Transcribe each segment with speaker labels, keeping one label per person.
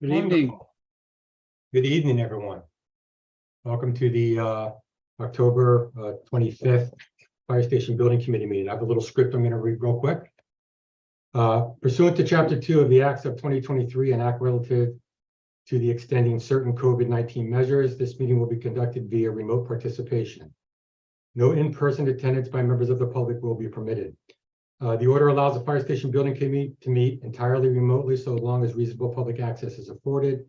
Speaker 1: Good evening.
Speaker 2: Wonderful. Good evening, everyone. Welcome to the October 25th Fire Station Building Committee meeting. I have a little script I'm going to read real quick. Pursuant to Chapter 2 of the Acts of 2023 and Act relative to the extending certain COVID-19 measures, this meeting will be conducted via remote participation. No in-person attendance by members of the public will be permitted. The order allows the Fire Station Building Committee to meet entirely remotely so long as reasonable public access is afforded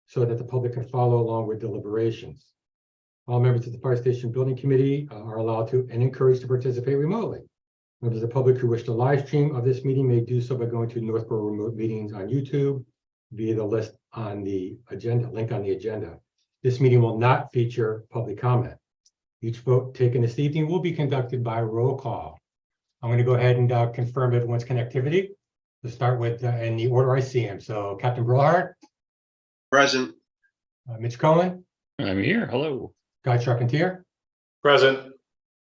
Speaker 2: so that the public can follow along with deliberations. All members of the Fire Station Building Committee are allowed to and encouraged to participate remotely. Members of the public who wish to live stream of this meeting may do so by going to Northborough Remote Meetings on YouTube via the list on the agenda, link on the agenda. This meeting will not feature public comment. Each vote taken this evening will be conducted by roll call. I'm going to go ahead and confirm everyone's connectivity. Let's start with in the order I see him. So Captain Brillard.
Speaker 3: Present.
Speaker 2: Mitch Cohen.
Speaker 1: I'm here. Hello.
Speaker 2: Guy Charpentier.
Speaker 3: Present.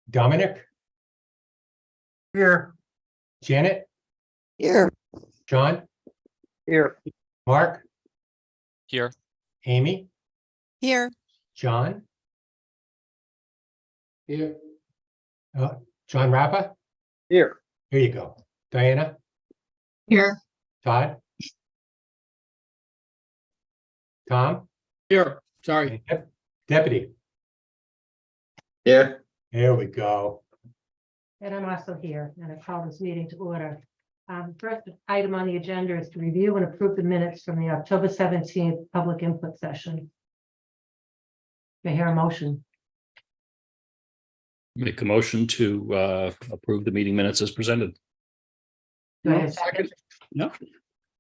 Speaker 2: Dominic.
Speaker 3: Here.
Speaker 2: Janet.
Speaker 4: Here.
Speaker 2: John.
Speaker 3: Here.
Speaker 2: Mark.
Speaker 1: Here.
Speaker 2: Amy.
Speaker 4: Here.
Speaker 2: John. Here. John Rappa.
Speaker 3: Here.
Speaker 2: Here you go. Diana.
Speaker 4: Here.
Speaker 2: Todd. Tom.
Speaker 1: Here. Sorry.
Speaker 2: Deputy.
Speaker 3: Yeah.
Speaker 2: There we go.
Speaker 5: And I'm also here, and I call this meeting to order. First item on the agenda is to review and approve the minutes from the October 17th public input session. May I hear a motion?
Speaker 1: Make a motion to approve the meeting minutes as presented.
Speaker 5: Do I have a second?
Speaker 1: No.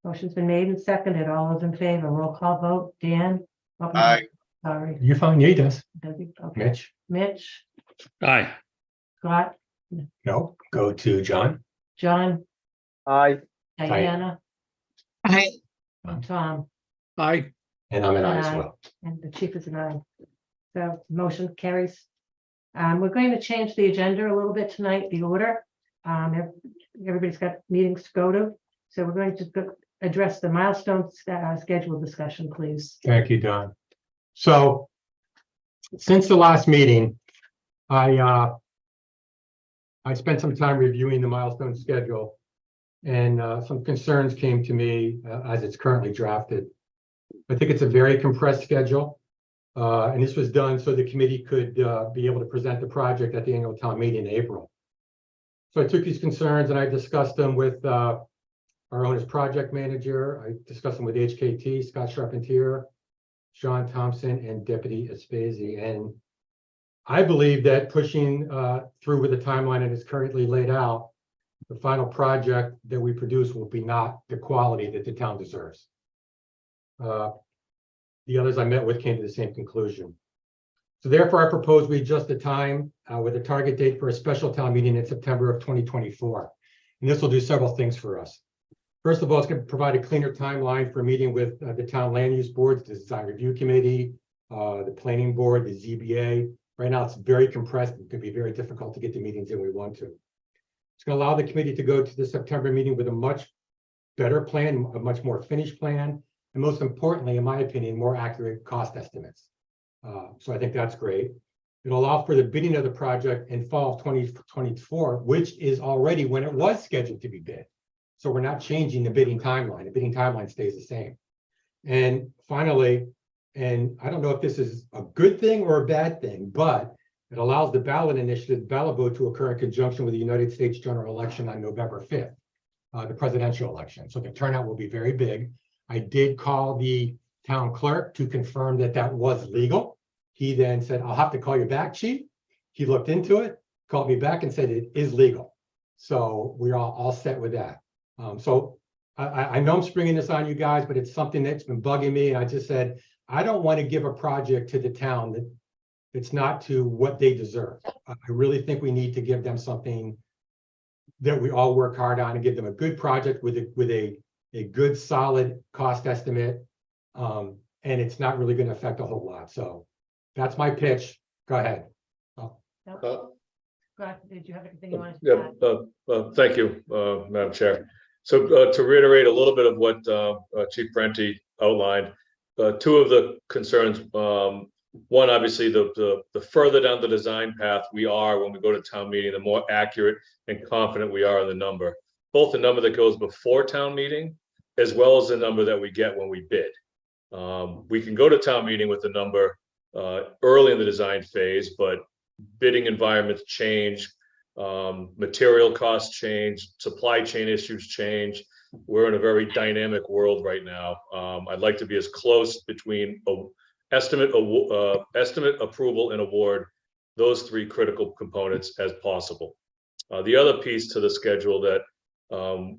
Speaker 5: Motion's been made and seconded. All those in favor, roll call vote. Dan? Oh,
Speaker 3: Aye.
Speaker 5: Sorry.
Speaker 2: You fine? Yeah, he does.
Speaker 5: Does he? Okay.
Speaker 2: Mitch.
Speaker 5: Mitch,
Speaker 1: Aye.
Speaker 5: Scott,
Speaker 2: No. Go to John.
Speaker 5: John,
Speaker 3: Aye.
Speaker 5: Diana,
Speaker 4: Aye.
Speaker 5: and Tom,
Speaker 1: Aye.
Speaker 2: And I'm an aye as
Speaker 5: Aye.
Speaker 2: well.
Speaker 5: and the chief is an aye. So motion carries. We're going to change the agenda a little bit tonight, the order. Everybody's got meetings to go to. So we're going to address the milestone schedule discussion, please.
Speaker 2: Thank you, Don. So since the last meeting, I spent some time reviewing the milestone schedule, and some concerns came to me as it's currently drafted. I think it's a very compressed schedule, and this was done so the committee could be able to present the project at the annual town meeting in April. So I took these concerns and I discussed them with our owner's project manager. I discussed them with HKT, Scott Charpentier, Sean Thompson, and Deputy Espesi. And I believe that pushing through with the timeline that is currently laid out, the final project that we produce will be not the quality that the town deserves. The others I met with came to the same conclusion. So therefore, I propose we adjust the time with a target date for a special town meeting in September of 2024. And this will do several things for us. First of all, it's going to provide a cleaner timeline for a meeting with the town land use boards, the design review committee, the planning board, the ZBA. Right now, it's very compressed. It could be very difficult to get the meetings in we want to. It's going to allow the committee to go to the September meeting with a much better plan, a much more finished plan, and most importantly, in my opinion, more accurate cost estimates. So I think that's great. It'll allow for the bidding of the project in fall of 2024, which is already when it was scheduled to be bid. So we're not changing the bidding timeline. The bidding timeline stays the same. And finally, and I don't know if this is a good thing or a bad thing, but it allows the ballot initiative, ballot vote to occur in conjunction with the United States general election on November 5th, the presidential election. So the turnout will be very big. I did call the town clerk to confirm that that was legal. He then said, I'll have to call you back, chief. He looked into it, called me back and said it is legal. So we're all set with that. So I know I'm springing this on you guys, but it's something that's been bugging me. And I just said, I don't want to give a project to the town that it's not to what they deserve. I really think we need to give them something that we all work hard on and give them a good project with a good solid cost estimate. And it's not really going to affect a whole lot. So that's my pitch. Go ahead.
Speaker 5: Scott, did you have anything you wanted to add?
Speaker 6: Thank you, Madam Chair. So to reiterate a little bit of what Chief Parenti outlined. Two of the concerns, one, obviously, the further down the design path we are when we go to town meeting, the more accurate and confident we are in the number. Both the number that goes before town meeting, as well as the number that we get when we bid. We can go to town meeting with the number early in the design phase, but bidding environments change, material costs change, supply chain issues change. We're in a very dynamic world right now. I'd like to be as close between estimate, approval, and award, those three critical components as possible. The other piece to the schedule that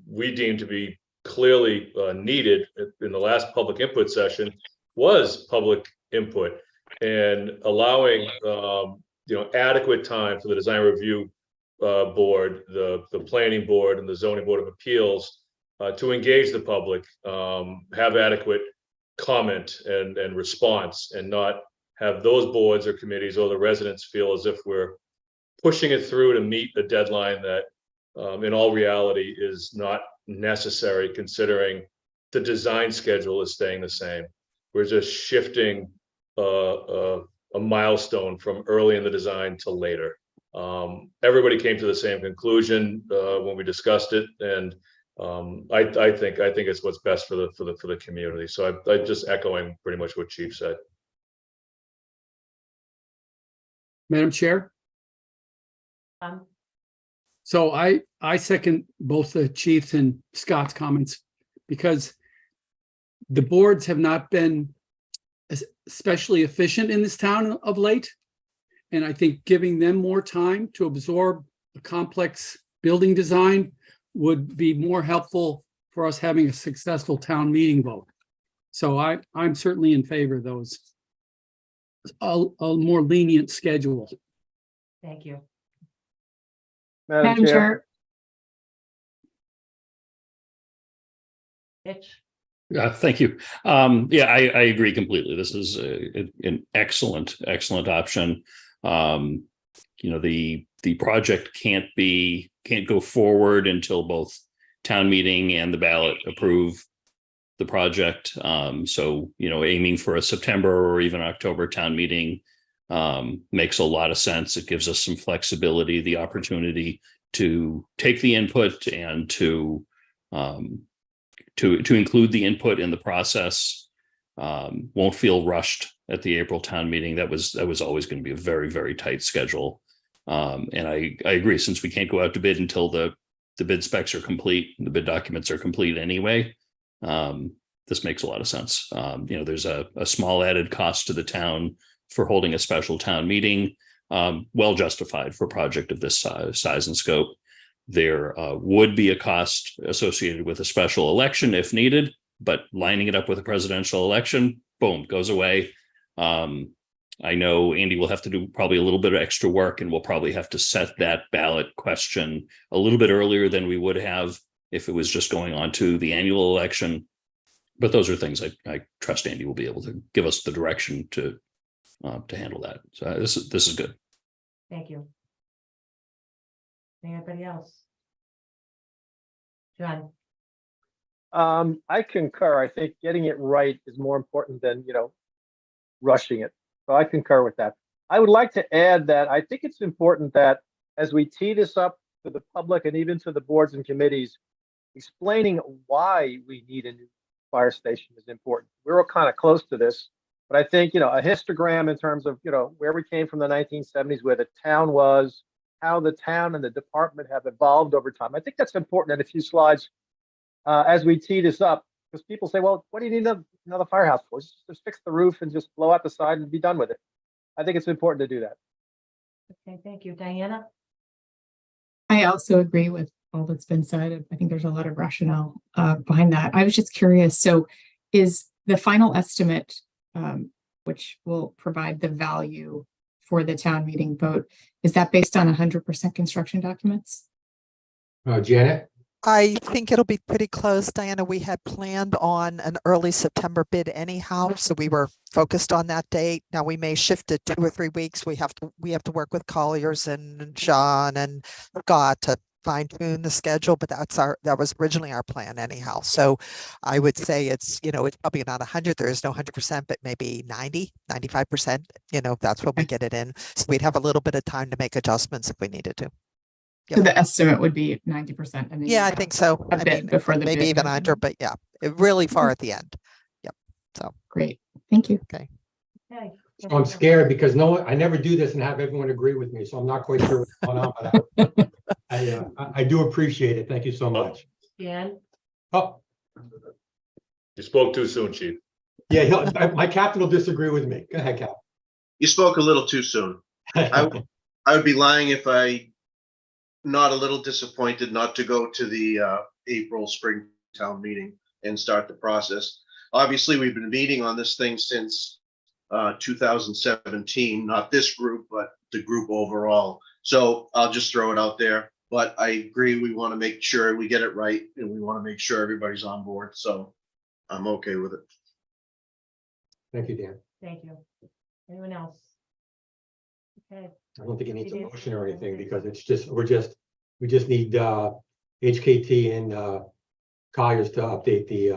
Speaker 6: we deem to be clearly needed in the last public input session was public input and allowing adequate time for the design review board, the planning board, and the zoning board of appeals to engage the public, have adequate comment and response, and not have those boards or committees or the residents feel as if we're pushing it through to meet a deadline that in all reality is not necessary, considering the design schedule is staying the same. We're just shifting a milestone from early in the design to later. Everybody came to the same conclusion when we discussed it, and I think it's what's best for the community. So I'm just echoing pretty much what Chief said.
Speaker 7: Madam Chair. So I second both the Chief's and Scott's comments, because the boards have not been especially efficient in this town of late. And I think giving them more time to absorb a complex building design would be more helpful for us having a successful town meeting vote. So I'm certainly in favor of those. A more lenient schedule.
Speaker 5: Thank you.
Speaker 3: Madam Chair.
Speaker 5: Mitch?
Speaker 1: Thank you. Yeah, I agree completely. This is an excellent option. The project can't go forward until both town meeting and the ballot approve the project. So, aiming for a September or even October town meeting makes a lot of sense. It gives us some flexibility, the opportunity to take the input and to include the input in the process. Won't feel rushed at the April town meeting. That was always going to be a very, very tight schedule. And I agree, since we can't go out to bid until the bid specs are complete, the bid documents are complete anyway. This makes a lot of sense. There's a small added cost to the town for holding a special town meeting, well justified for a project of this size and scope. There would be a cost associated with a special election if needed, but lining it up with a presidential election, boom, goes away. I know Andy will have to do probably a little bit of extra work, and we'll probably have to set that ballot question a little bit earlier than we would have if it was just going on to the annual election. But those are things I trust Andy will be able to give us the direction to handle that. So this is good.
Speaker 5: Thank you. Anybody else? John?
Speaker 3: I concur. I think getting it right is more important than, rushing it. So I concur with that. I would like to add that I think it's important that as we tee this up to the public and even to the boards and committees, explaining why we need a new fire station is important. We're all kind of close to this, but I think, a histogram in terms of, where we came from the 1970s, where the town was, how the town and the department have evolved over time. I think that's important in a few slides as we tee this up, because people say, well, what do you need another firehouse for? Just fix the roof and just blow out the side and be done with it. I think it's important to do that.
Speaker 5: Okay, thank you. Diana?
Speaker 4: I also agree with all that's been said. I think there's a lot of rationale behind that. I was just curious. So is the final estimate, which will provide the value for the town meeting vote, is that based on 100% construction documents?
Speaker 2: Janet?
Speaker 8: I think it'll be pretty close, Diana. We had planned on an early September bid anyhow, so we were focused on that date. Now we may shift it 2 or 3 weeks. We have to work with Colliers and John and Scott to fine tune the schedule, but that was originally our plan anyhow. So I would say it's, it's probably not 100, there is no 100%, but maybe 90, 95%, that's when we get it in. So we'd have a little bit of time to make adjustments if we needed to.
Speaker 4: So the estimate would be 90%. And then
Speaker 8: Yeah,
Speaker 4: you
Speaker 8: I
Speaker 4: have
Speaker 8: think so.
Speaker 4: a bit before the
Speaker 8: Maybe
Speaker 4: bid
Speaker 8: even
Speaker 4: goes
Speaker 8: 100,
Speaker 4: in.
Speaker 8: but yeah, really far at the end. Yep. So,
Speaker 4: Great. Thank you.
Speaker 5: Okay.
Speaker 2: So I'm scared because I never do this and have everyone agree with me, so I'm not quite sure what's going on, but I do appreciate it. Thank you so much.
Speaker 5: Dan,
Speaker 2: Oh,
Speaker 6: You spoke too soon, chief.
Speaker 2: yeah, my captain will disagree with me. Go ahead, Cap.
Speaker 9: You spoke a little too soon. I would be lying if I not a little disappointed not to go to the April spring town meeting and start the process. Obviously, we've been meeting on this thing since 2017, not this group, but the group overall. So I'll just throw it out there. But I agree, we want to make sure we get it right and we want to make sure everybody's on board. So I'm okay with it.
Speaker 2: Thank you, Dan.
Speaker 5: thank you. Anyone else? Okay,
Speaker 2: I don't think it needs a motion or anything because it's just, we just need HKT and Colliers to update the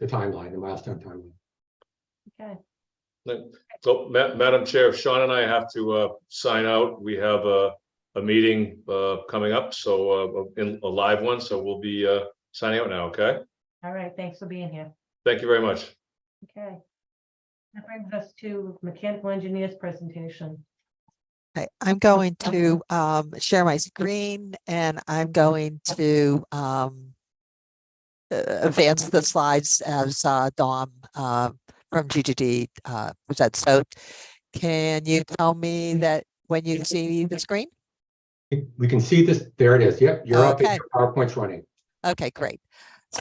Speaker 2: timeline, the milestone timeline.
Speaker 5: okay.
Speaker 6: So, Madam Chair, Sean and I have to sign out. We have a meeting coming up, so in a live one, so we'll be signing out now, okay?
Speaker 5: All right, thanks for being here.
Speaker 6: Thank you very much.
Speaker 5: Okay. That brings us to mechanical engineers presentation.
Speaker 8: okay, I'm going to share my screen and I'm going to advance the slides as Dom from GGD said. So can you tell me that when you see the screen?
Speaker 2: We can see this. There it is. Yep, you're up.
Speaker 8: Okay.
Speaker 2: Your PowerPoint's running.
Speaker 8: Okay, great.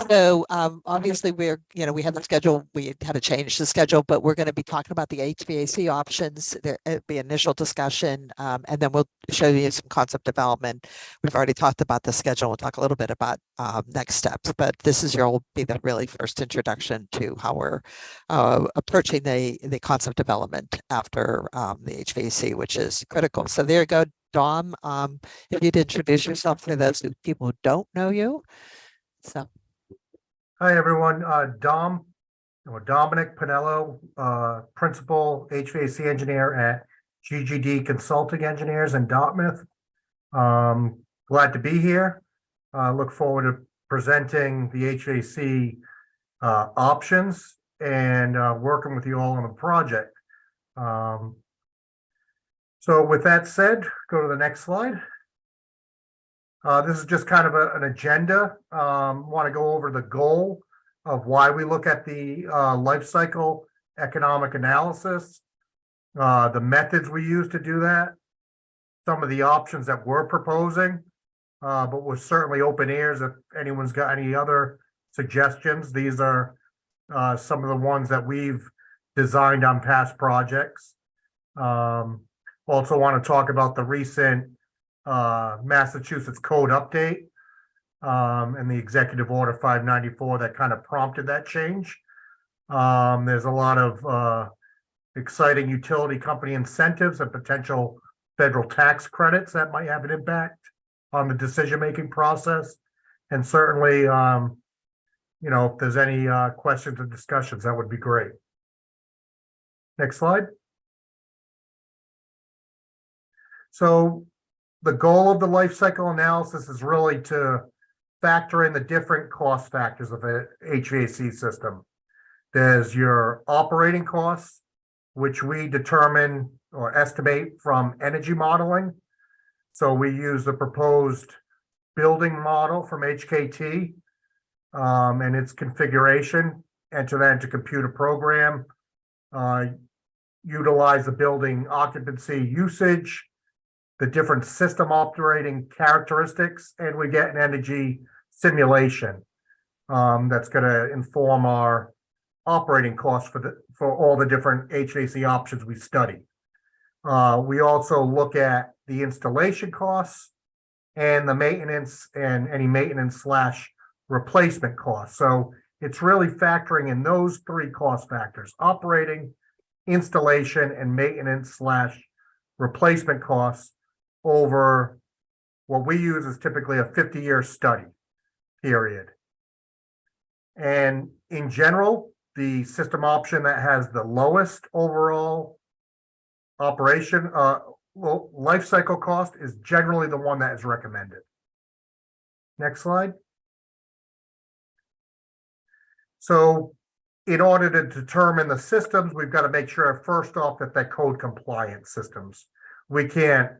Speaker 8: So obviously we had the schedule, we had to change the schedule, but we're going to be talking about the HVAC options. There'll be initial discussion, and then we'll show you some concept development. We've already talked about the schedule. We'll talk a little bit about next steps, but this is will be the really first introduction to how we're approaching the concept development after the HVAC, which is critical. So there you go, Dom. If you'd introduce yourself for those people who don't know you. So.
Speaker 10: Hi, everyone. Dominic Pinello, Principal HVAC Engineer at GGD Consulting Engineers in Dartmouth. Glad to be here. Look forward to presenting the HVAC options and working with you all on the project. So with that said, go to the next slide. This is just kind of an agenda. Want to go over the goal of why we look at the life cycle economic analysis, the methods we use to do that, some of the options that we're proposing, but we're certainly open ears if anyone's got any other suggestions. These are some of the ones that we've designed on past projects. Also want to talk about the recent Massachusetts code update and the executive order 594 that kind of prompted that change. There's a lot of exciting utility company incentives and potential federal tax credits that might have an impact on the decision-making process. And certainly, if there's any questions or discussions, that would be great. Next slide. So the goal of the life cycle analysis is really to factor in the different cost factors of an HVAC system. There's your operating costs, which we determine or estimate from energy modeling. So we use the proposed building model from HKT and its configuration, enter that into computer program, utilize the building occupancy usage, the different system operating characteristics, and we get an energy simulation that's going to inform our operating costs for all the different HVAC options we study. We also look at the installation costs and the maintenance and any maintenance / replacement costs. So it's really factoring in those three cost factors: operating, installation, and maintenance / replacement costs over What we use is typically a 50-year study period. And in general, the system option that has the lowest overall operation, life cycle cost is generally the one that is recommended. Next slide. So in order to determine the systems, we've got to make sure first off that they're code compliant systems. We can't,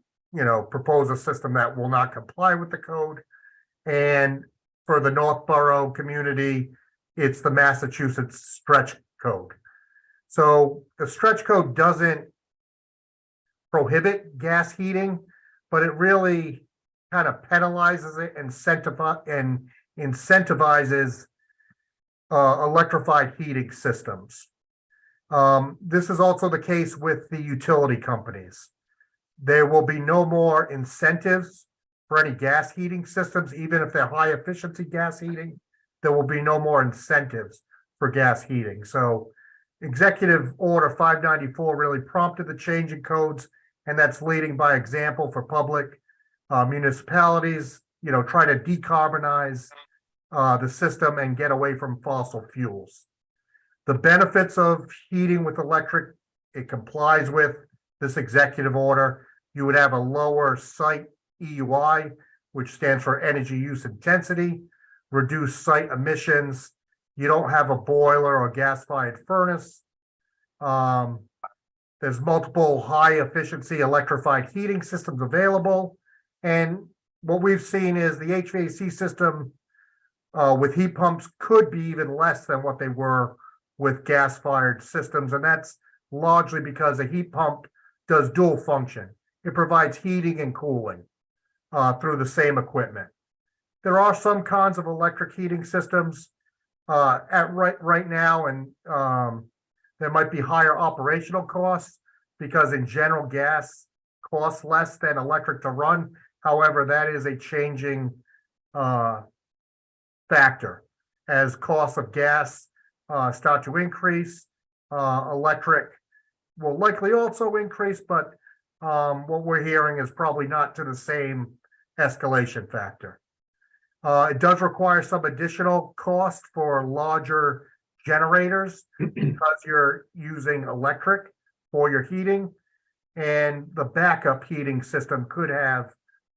Speaker 10: propose a system that will not comply with the code. And for the Northborough community, it's the Massachusetts stretch code. So the stretch code doesn't prohibit gas heating, but it really kind of penalizes it and incentivizes electrified heating systems. This is also the case with the utility companies. There will be no more incentives for any gas heating systems, even if they're high efficiency gas heating. There will be no more incentives for gas heating. So Executive Order 594 really prompted the change in codes, and that's leading by example for public municipalities, try to decarbonize the system and get away from fossil fuels. The benefits of heating with electric, it complies with this executive order. You would have a lower site EUI, which stands for energy use intensity, reduce site emissions. You don't have a boiler or gas-fired furnace. There's multiple high efficiency electrified heating systems available. And what we've seen is the HVAC system with heat pumps could be even less than what they were with gas-fired systems. And that's largely because a heat pump does dual function. It provides heating and cooling through the same equipment. There are some kinds of electric heating systems right now, and there might be higher operational costs because in general gas costs less than electric to run. However, that is a changing factor. As costs of gas start to increase, electric will likely also increase, but what we're hearing is probably not to the same escalation factor. It does require some additional cost for larger generators because you're using electric for your heating, and the backup heating system could have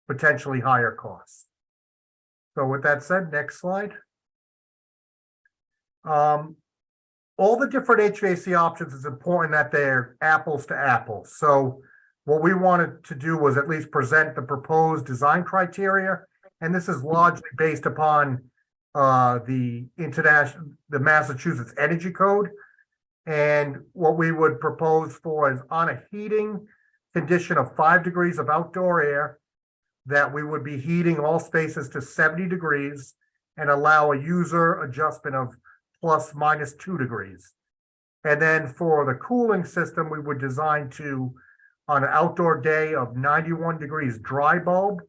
Speaker 10: potentially higher costs. So with that said, next slide. All the different HVAC options, is important that they're apples to apples. So what we wanted to do was at least present the proposed design criteria. And this is largely based upon the Massachusetts Energy Code. And what we would propose for is on a heating condition of 5 degrees of outdoor air, that we would be heating all spaces to 70 degrees and allow a user adjustment of plus minus 2 degrees. And then for the cooling system, we would design to, on an outdoor day of 91 degrees dry bulb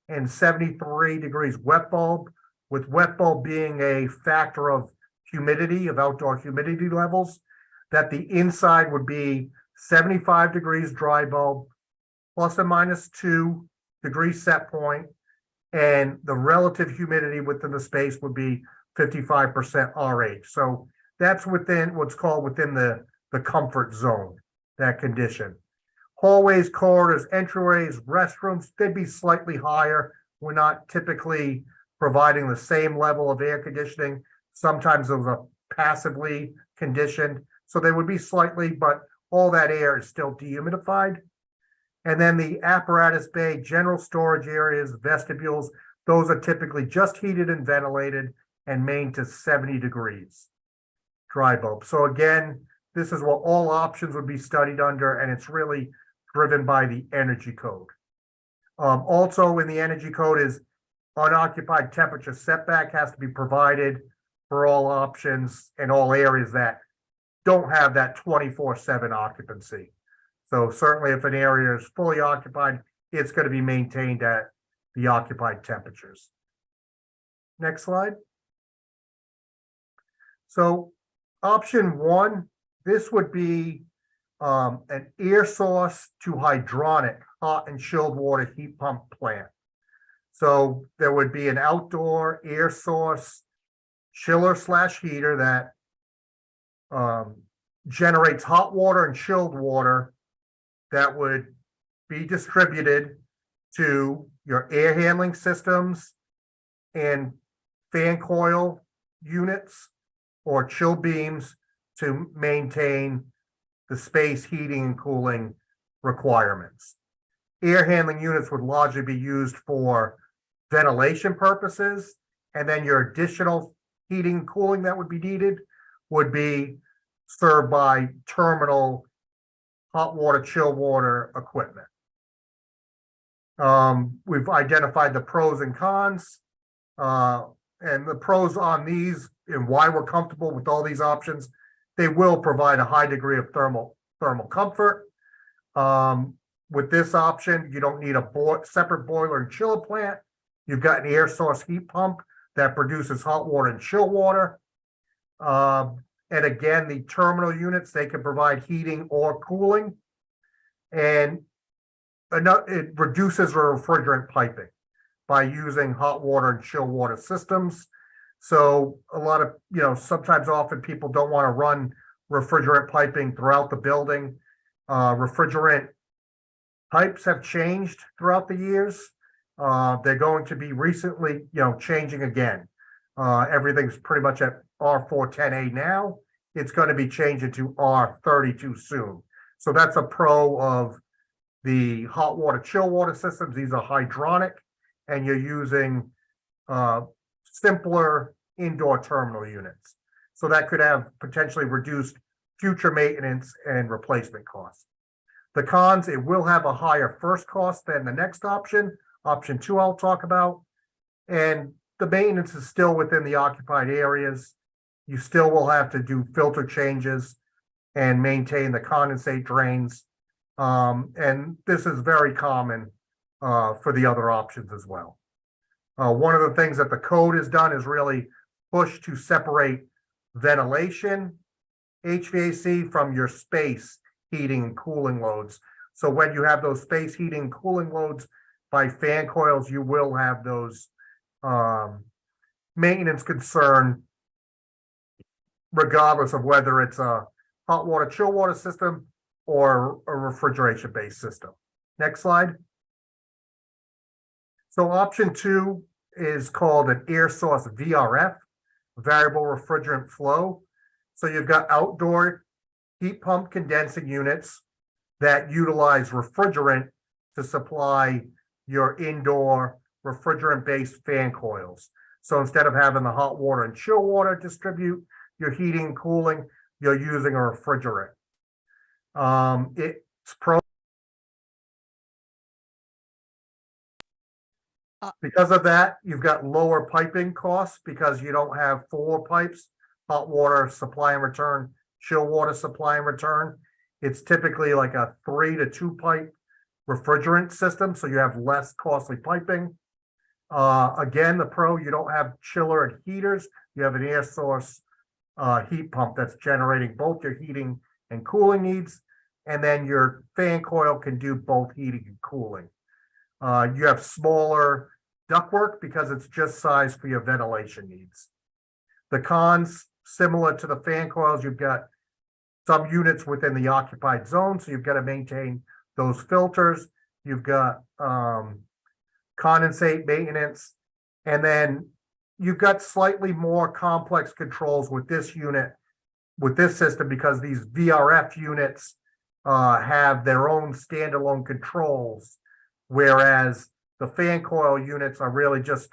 Speaker 10: and 73 degrees wet bulb, with wet bulb being a factor of humidity, of outdoor humidity levels, that the inside would be 75 degrees dry bulb, plus or minus 2 degrees set point, and the relative humidity within the space would be 55% RH. So that's within what's called within the comfort zone, that condition. Hallways, corridors, entryways, restrooms, they'd be slightly higher. We're not typically providing the same level of air conditioning. Sometimes those are passively conditioned, so they would be slightly, but all that air is still dehumidified. And then the apparatus bay, general storage areas, vestibules, those are typically just heated and ventilated and maintained to 70 degrees dry bulb. So again, this is what all options would be studied under, and it's really driven by the energy code. Also in the energy code is unoccupied temperature setback has to be provided for all options in all areas that don't have that 24/7 occupancy. So certainly if an area is fully occupied, it's going to be maintained at the occupied temperatures. Next slide. So option 1, this would be an air source to hydronic hot and chilled water heat pump plant. So there would be an outdoor air source chiller / heater that generates hot water and chilled water that would be distributed to your air handling systems and fan coil units or chill beams to maintain the space heating and cooling requirements. Air handling units would largely be used for ventilation purposes, and then your additional heating and cooling that would be needed would be served by terminal hot water, chill water equipment. We've identified the pros and cons, and the pros on these and why we're comfortable with all these options. They will provide a high degree of thermal comfort. With this option, you don't need a separate boiler and chiller plant. You've got an air source heat pump that produces hot water and chill water. And again, the terminal units, they can provide heating or cooling. And it reduces the refrigerant piping by using hot water and chill water systems. So a lot of, sometimes often people don't want to run refrigerant piping throughout the building. Refrigerant pipes have changed throughout the years. They're going to be recently, changing again. Everything's pretty much at R410A now. It's going to be changing to R32 soon. So that's a pro of the hot water, chill water systems. These are hydronic, and you're using simpler indoor terminal units. So that could have potentially reduced future maintenance and replacement costs. The cons, it will have a higher first cost than the next option. Option 2 I'll talk about. And the maintenance is still within the occupied areas. You still will have to do filter changes and maintain the condensate drains. And this is very common for the other options as well. One of the things that the code has done is really push to separate ventilation, HVAC from your space heating and cooling loads. So when you have those space heating and cooling loads by fan coils, you will have those maintenance concern regardless of whether it's a hot water, chill water system or a refrigeration based system. Next slide. So option 2 is called an air source VRF, variable refrigerant flow. So you've got outdoor heat pump condensing units that utilize refrigerant to supply your indoor refrigerant based fan coils. So instead of having the hot water and chill water distribute your heating and cooling, you're using a refrigerant. It's pro. Because of that, you've got lower piping costs because you don't have 4 pipes, hot water supply and return, chill water supply and return. It's typically like a 3 to 2 pipe refrigerant system, so you have less costly piping. Again, the pro, you don't have chiller and heaters. You have an air source heat pump that's generating both your heating and cooling needs, and then your fan coil can do both heating and cooling. You have smaller ductwork because it's just sized for your ventilation needs. The cons, similar to the fan coils, you've got some units within the occupied zone, so you've got to maintain those filters. You've got condensate maintenance, and then you've got slightly more complex controls with this unit, with this system, because these VRF units have their own standalone controls, whereas the fan coil units are really just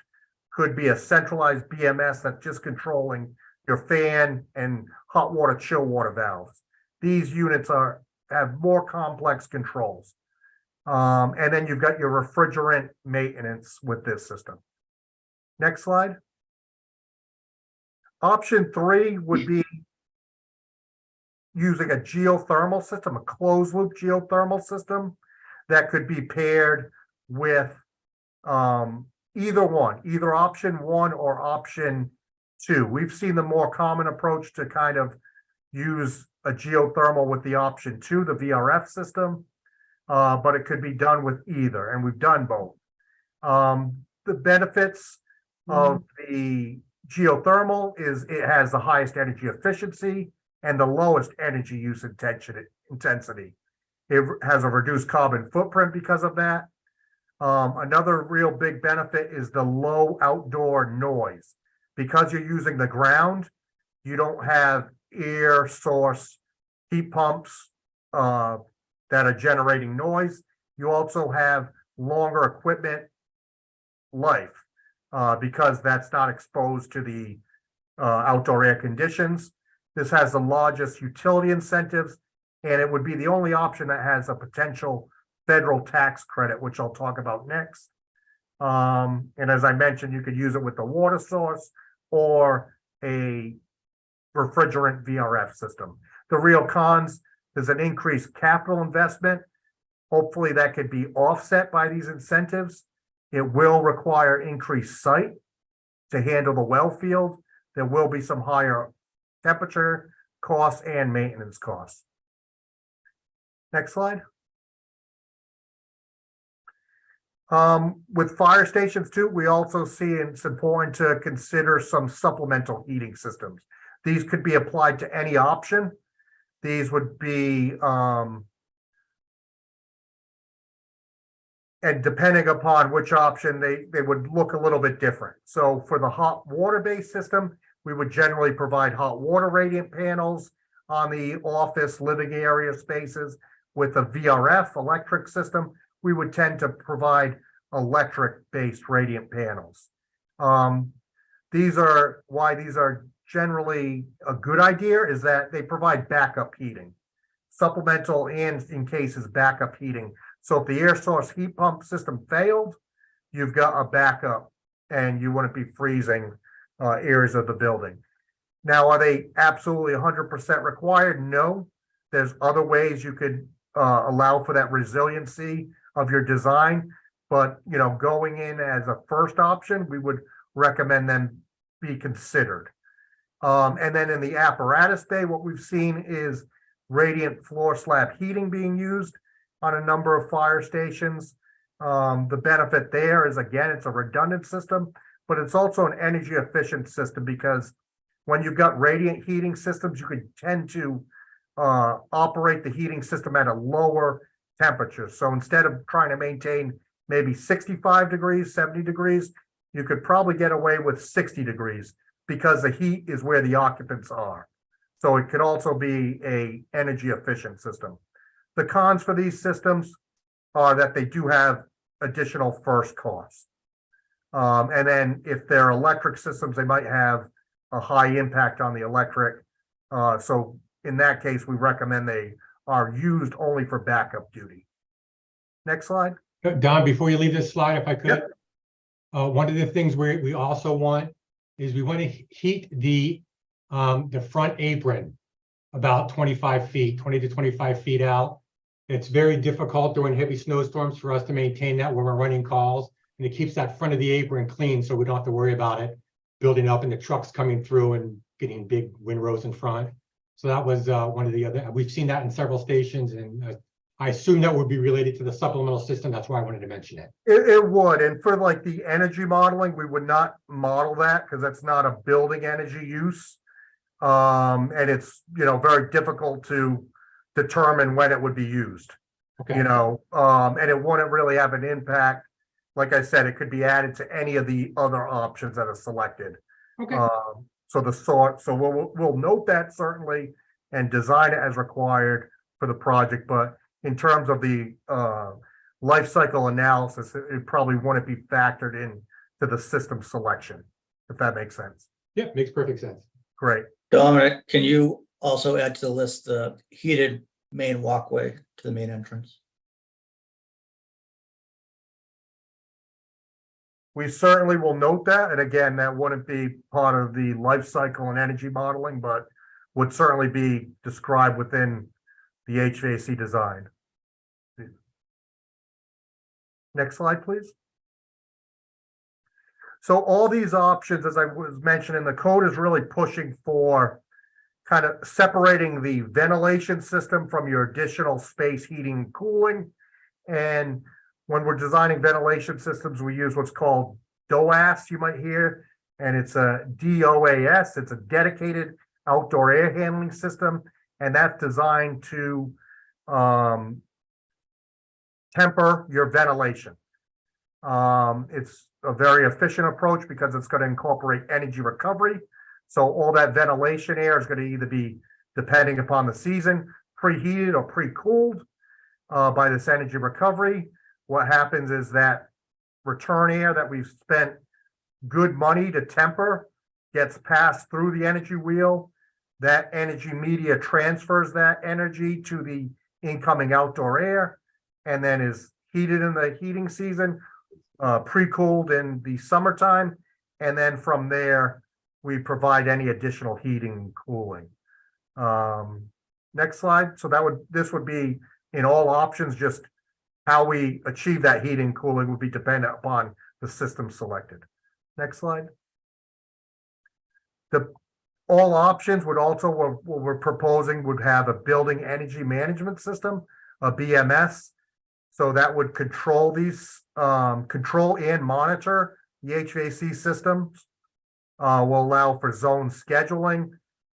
Speaker 10: could be a centralized BMS that's just controlling your fan and hot water, chill water valves. These units have more complex controls. And then you've got your refrigerant maintenance with this system. Next slide. Option 3 would be using a geothermal system, a closed loop geothermal system that could be paired with either option 1 or option 2. We've seen the more common approach to kind of use a geothermal with the option 2, the VRF system, but it could be done with either, and we've done both. the benefits of the geothermal is it has the highest energy efficiency and the lowest energy use intensity. It has a reduced carbon footprint because of that. Another real big benefit is the low outdoor noise. Because you're using the ground, you don't have air source heat pumps that are generating noise. You also have longer equipment life because that's not exposed to the outdoor air conditions. This has the largest utility incentives, and it would be the only option that has a potential federal tax credit, which I'll talk about next. And as I mentioned, you could use it with the water source or a refrigerant VRF system. The real cons is an increased capital investment. Hopefully that could be offset by these incentives. It will require increased site to handle the well field. There will be some higher temperature costs and maintenance costs. Next slide. With fire stations too, we also see it's important to consider some supplemental heating systems. These could be applied to any option. These would be, and depending upon which option, they would look a little bit different. So for the hot water-based system, we would generally provide hot water radiant panels on the office living area spaces. With a VRF electric system, we would tend to provide electric-based radiant panels. These are generally a good idea is that they provide backup heating, supplemental and in cases backup heating. So if the air source heat pump system failed, you've got a backup and you wouldn't be freezing areas of the building. Now, are they absolutely 100% required? No. There's other ways you could allow for that resiliency of your design, but going in as a first option, we would recommend them be considered. And then in the apparatus bay, what we've seen is radiant floor slab heating being used on a number of fire stations. The benefit there is, again, it's a redundant system, but it's also an energy efficient system because when you've got radiant heating systems, you could tend to operate the heating system at a lower temperature. So instead of trying to maintain maybe 65 degrees, 70 degrees, you could probably get away with 60 degrees because the heat is where the occupants are. So it could also be a energy efficient system. The cons for these systems are that they do have additional first costs. And then if they're electric systems, they might have a high impact on the electric. So in that case, we recommend they are used only for backup duty. Next slide.
Speaker 2: Don, before you leave this slide, if I could,
Speaker 10: Yep.
Speaker 2: One of the things we also want is we want to heat the front apron about 25 feet, 20 to 25 feet out. It's very difficult during heavy snowstorms for us to maintain that when we're running calls, and it keeps that front of the apron clean so we don't have to worry about it building up and the trucks coming through and getting big windrows in front. So that was one of the other, we've seen that in several stations, and I assume that would be related to the supplemental system. That's why I wanted to mention it.
Speaker 10: It would, and for like the energy modeling, we would not model that because that's not a building energy use. And it's, very difficult to determine when it would be used,
Speaker 2: Okay.
Speaker 10: and it wouldn't really have an impact. Like I said, it could be added to any of the other options that are selected.
Speaker 2: Okay.
Speaker 10: So we'll note that certainly and design it as required for the project, but in terms of the life cycle analysis, it probably wouldn't be factored in to the system selection, if that makes sense.
Speaker 2: Yeah, makes perfect sense.
Speaker 10: Great.
Speaker 11: Dominic, can you also add to the list the heated main walkway to the main entrance?
Speaker 10: We certainly will note that, and again, that wouldn't be part of the life cycle and energy modeling, but would certainly be described within the HVAC design. Next slide, please. So all these options, as I was mentioning, the code is really pushing for kind of separating the ventilation system from your additional space heating and cooling. And when we're designing ventilation systems, we use what's called DOAS, you might hear, and it's a DOAS. It's a dedicated outdoor air handling system, and that's designed to temper your ventilation. It's a very efficient approach because it's going to incorporate energy recovery. So all that ventilation air is going to either be, depending upon the season, preheated or pre-cooled by this energy recovery. What happens is that return air that we've spent good money to temper gets passed through the energy wheel. That energy media transfers that energy to the incoming outdoor air and then is heated in the heating season, pre-cooled in the summertime. And then from there, we provide any additional heating and cooling. Next slide. So this would be in all options, just how we achieve that heating and cooling would be dependent upon the system selected. Next slide. All options would also, what we're proposing would have a building energy management system, a BMS. So that would control these, control and monitor the HVAC systems. Will allow for zone scheduling,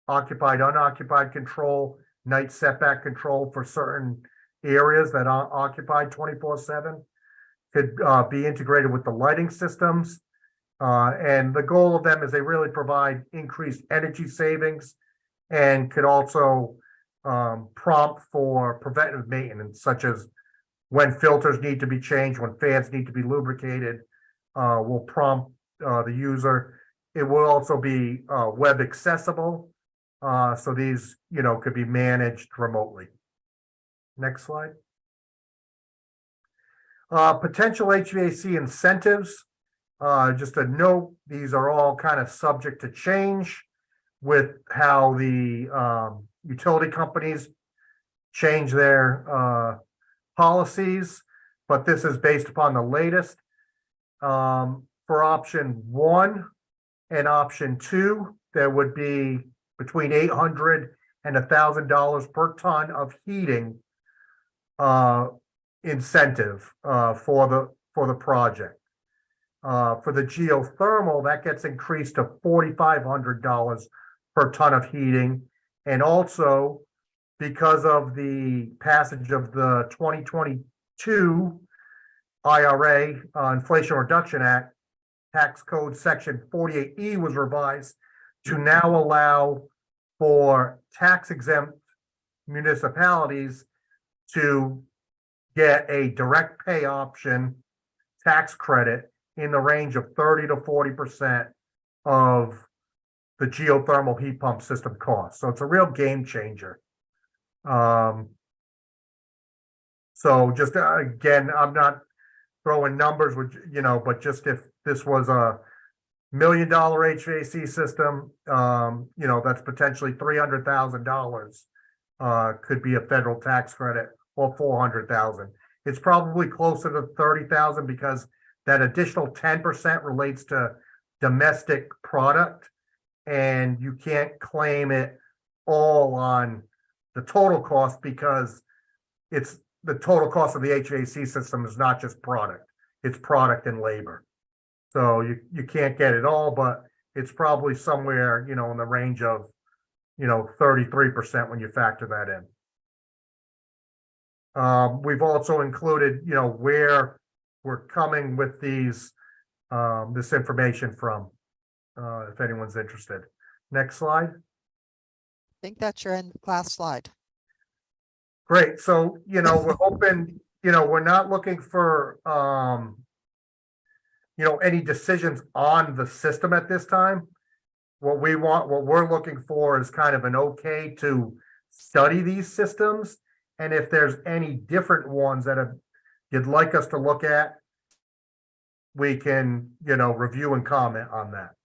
Speaker 10: occupied, unoccupied control, night setback control for certain areas that are occupied 24/7. Could be integrated with the lighting systems. And the goal of them is they really provide increased energy savings and could also prompt for preventive maintenance, such as when filters need to be changed, when fans need to be lubricated, will prompt the user. It will also be web accessible. So these, could be managed remotely. Next slide. Potential HVAC incentives. Just a note, these are all kind of subject to change with how the utility companies change their policies, but this is based upon the latest. For option 1 and option 2, there would be between $800 and $1,000 per ton of heating incentive for the project. For the geothermal, that gets increased to $4,500 per ton of heating. And also, because of the passage of the 2022 IRA, Inflation Reduction Act, tax code section 48E was revised to now allow for tax exempt municipalities to get a direct pay option tax credit in the range of 30 to 40% of the geothermal heat pump system cost. So it's a real game changer. So just again, I'm not throwing numbers, which, but just if this was a $1 million HVAC system, that's potentially $300,000 could be a federal tax credit, or $400,000. It's probably closer to $30,000 because that additional 10% relates to domestic product, and you can't claim it all on the total cost because it's the total cost of the HVAC system is not just product, it's product and labor. So you can't get it all, but it's probably somewhere, in the range of, 33% when you factor that in. We've also included, where we're coming with these, this information from, if anyone's interested. Next slide.
Speaker 8: I think that's your last slide.
Speaker 10: Great. So, we're hoping, we're not looking for, any decisions on the system at this time. What we're looking for is kind of an okay to study these systems. And if there's any different ones that you'd like us to look at, we can, review and comment on that.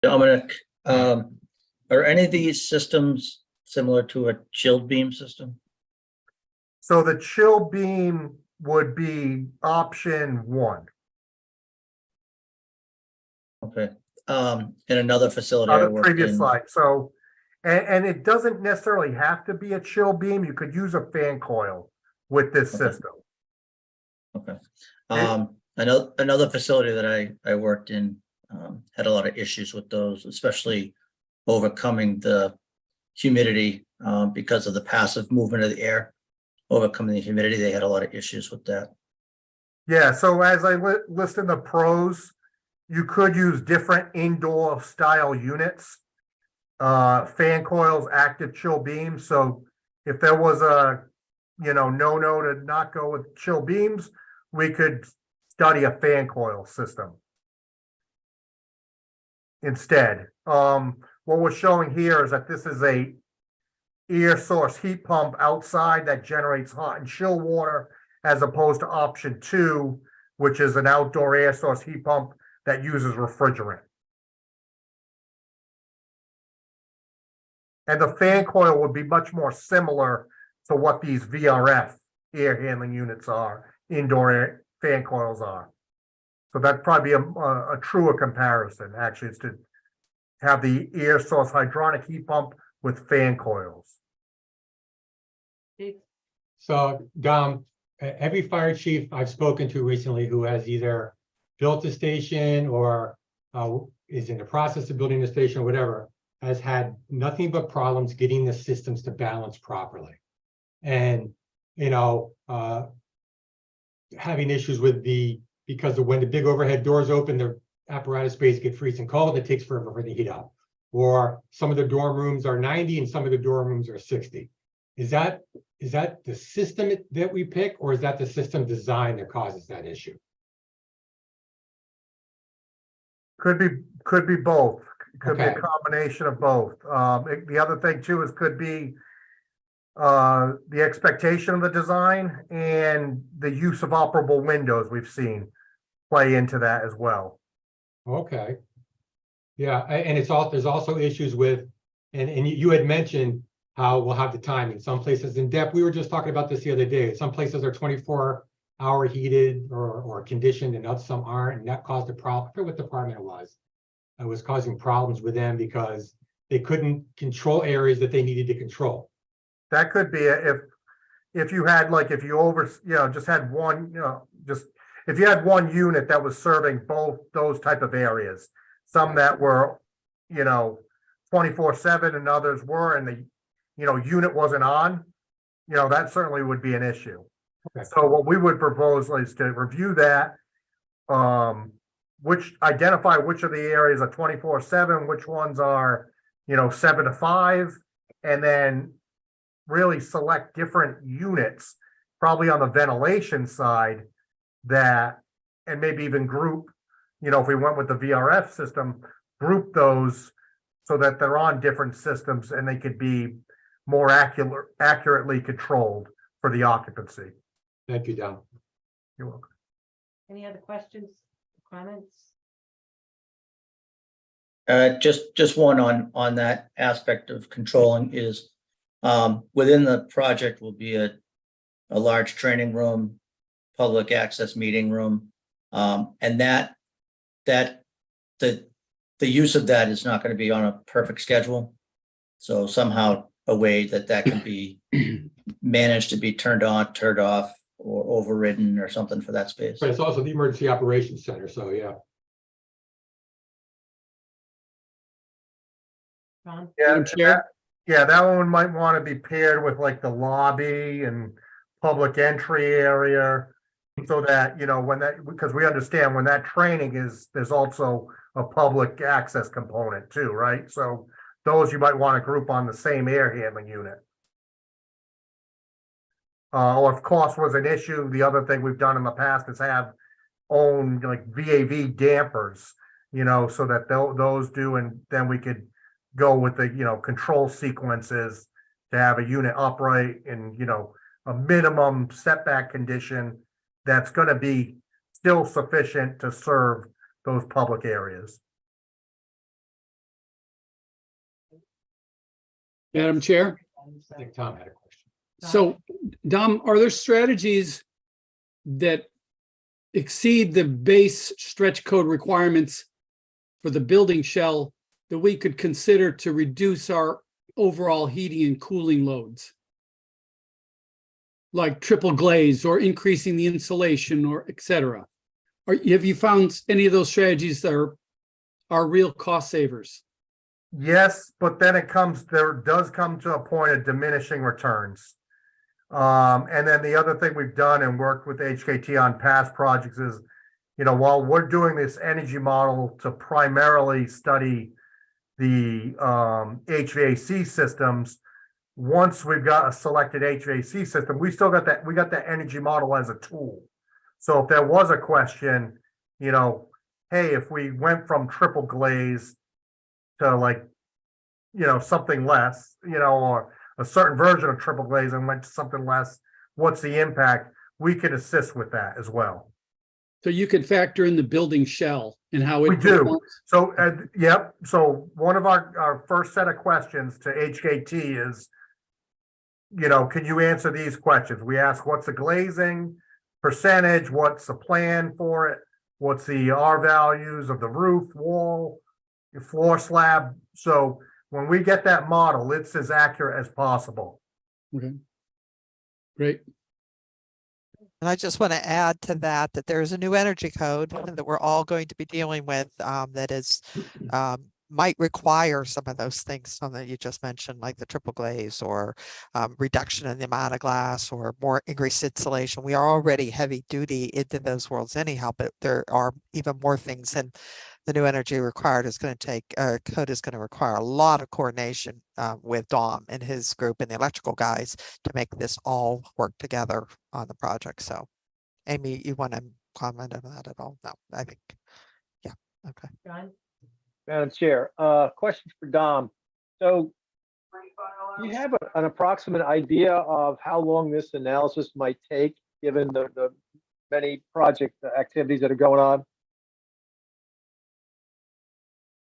Speaker 11: Dominic, are any of these systems similar to a chilled beam system?
Speaker 10: So the chill beam would be option 1.
Speaker 11: Okay. In another facility I
Speaker 10: On the
Speaker 11: worked
Speaker 10: previous
Speaker 11: in.
Speaker 10: slide. So, and it doesn't necessarily have to be a chill beam. You could use a fan coil with this
Speaker 11: Okay.
Speaker 10: system.
Speaker 11: Okay. Another facility that I worked in had a lot of issues with those, especially overcoming the humidity because of the passive movement of the air. Overcoming the humidity, they had a lot of issues with that.
Speaker 10: Yeah, so as I listed the pros, you could use different indoor style units. Fan coils, active chill beams, so if there was a, no to not go with chill beams, we could study a fan coil system instead. What we're showing here is that this is a air source heat pump outside that generates hot and chill water, as opposed to option 2, which is an outdoor air source heat pump that uses refrigerant. And the fan coil would be much more similar to what these VRF air handling units are, indoor air fan coils are. So that'd probably be a truer comparison, actually, is to have the air source hydronic heat pump with fan coils.
Speaker 2: So, Dom, every fire chief I've spoken to recently who has either built a station or is in the process of building a station or whatever, has had nothing but problems getting the systems to balance properly. And, having issues with because of when the big overhead doors open, the apparatus bays get freezing cold, it takes forever for the heat up. Or some of the dorm rooms are 90 and some of the dorm rooms are 60. Is that the system that we pick, or is that the system design that causes that issue?
Speaker 10: Could be both. Could be a
Speaker 2: Okay.
Speaker 10: combination of both. The other thing too is could be the expectation of the design and the use of operable windows we've seen play into that as well.
Speaker 2: Okay. Yeah, and there's also issues with, and you had mentioned how we'll have the time in some places in depth. We were just talking about this the other day. Some places are 24-hour heated or conditioned and some aren't, and that caused a problem. I forget what department it was. It was causing problems with them because they couldn't control areas that they needed to control.
Speaker 10: That could be if you had if you just had one, if you had one unit that was serving both those type of areas, some that were, 24/7 and others were, and the, unit wasn't on, that certainly would be an issue.
Speaker 2: Okay.
Speaker 10: So what we would propose is to review that, identify which of the areas are 24/7, which ones are, 7 to 5, and then really select different units, probably on the ventilation side, and maybe even group, if we went with the VRF system, group those so that they're on different systems and they could be more accurately controlled for the occupancy.
Speaker 2: Thank you, Dom.
Speaker 10: You're welcome.
Speaker 5: Any other questions, comments?
Speaker 11: Just one on that aspect of controlling is within the project will be a large training room, public access meeting room, and the use of that is not going to be on a perfect schedule. So somehow a way that can be managed to be turned on, turned off, or overridden or something for that space.
Speaker 2: But it's also the Emergency Operations Center, so yeah.
Speaker 5: Ron?
Speaker 7: Madam Chair?
Speaker 10: That one might want to be paired with the lobby and public entry area. So that, because we understand when that training there's also a public access component too, right? So those you might want to group on the same air handling unit. Or if cost was an issue, the other thing we've done in the past is have own VAV dampers, so that those do, and then we could go with the, control sequences to have a unit upright in, a minimum setback condition that's going to be still sufficient to serve those public areas.
Speaker 7: Madam Chair?
Speaker 2: I think Tom had a question.
Speaker 7: So, Dom, are there strategies that exceed the base stretch code requirements for the building shell that we could consider to reduce our overall heating and cooling loads? like triple glaze or increasing the insulation or et cetera? Or have you found any of those strategies that are real cost savers?
Speaker 10: Yes, but then there does come to a point of diminishing returns. And then the other thing we've done and worked with HKT on past projects is, while we're doing this energy model to primarily study the HVAC systems, once we've got a selected HVAC system, we got that energy model as a tool. So if there was a question, hey, if we went from triple glaze to something less, or a certain version of triple glaze and went to something less, what's the impact? We can assist with that as well.
Speaker 7: So you could factor in the building shell and how it
Speaker 10: We do.
Speaker 7: performs?
Speaker 10: So, yep. So one of our first set of questions to HKT is, can you answer these questions? We ask, what's the glazing percentage? What's the plan for it? What's the R values of the roof, wall, your floor slab? So when we get that model, it's as accurate as possible.
Speaker 7: Okay. Great.
Speaker 8: And I just want to add to that there is a new energy code that we're all going to be dealing with that is might require some of those things, some that you just mentioned, like the triple glaze or reduction in the amount of glass or more increased insulation. We are already heavy duty into those worlds anyhow, but there are even more things, and the new energy required is going to take code is going to require a lot of coordination with Dom and his group and the electrical guys to make this all work together on the project. So Amy, you want to comment on that at all? No, I think, yeah, okay.
Speaker 5: John?
Speaker 3: Madam Chair, question for Dom. So do you have an approximate idea of how long this analysis might take, given the many project activities that are going on?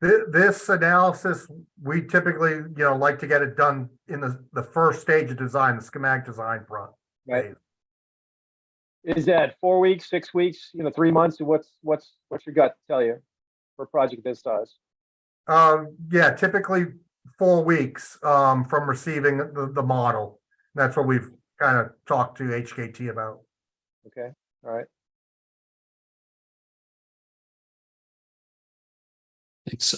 Speaker 10: This analysis, we typically, like to get it done in the first stage of design, the schematic design front.
Speaker 3: Right. Is that 4 weeks, 6 weeks, 3 months? What's your gut tell you for a project this size?
Speaker 10: Yeah, typically 4 weeks from receiving the model. That's what we've kind of talked to HKT about.
Speaker 3: Okay, all right.
Speaker 1: Thanks.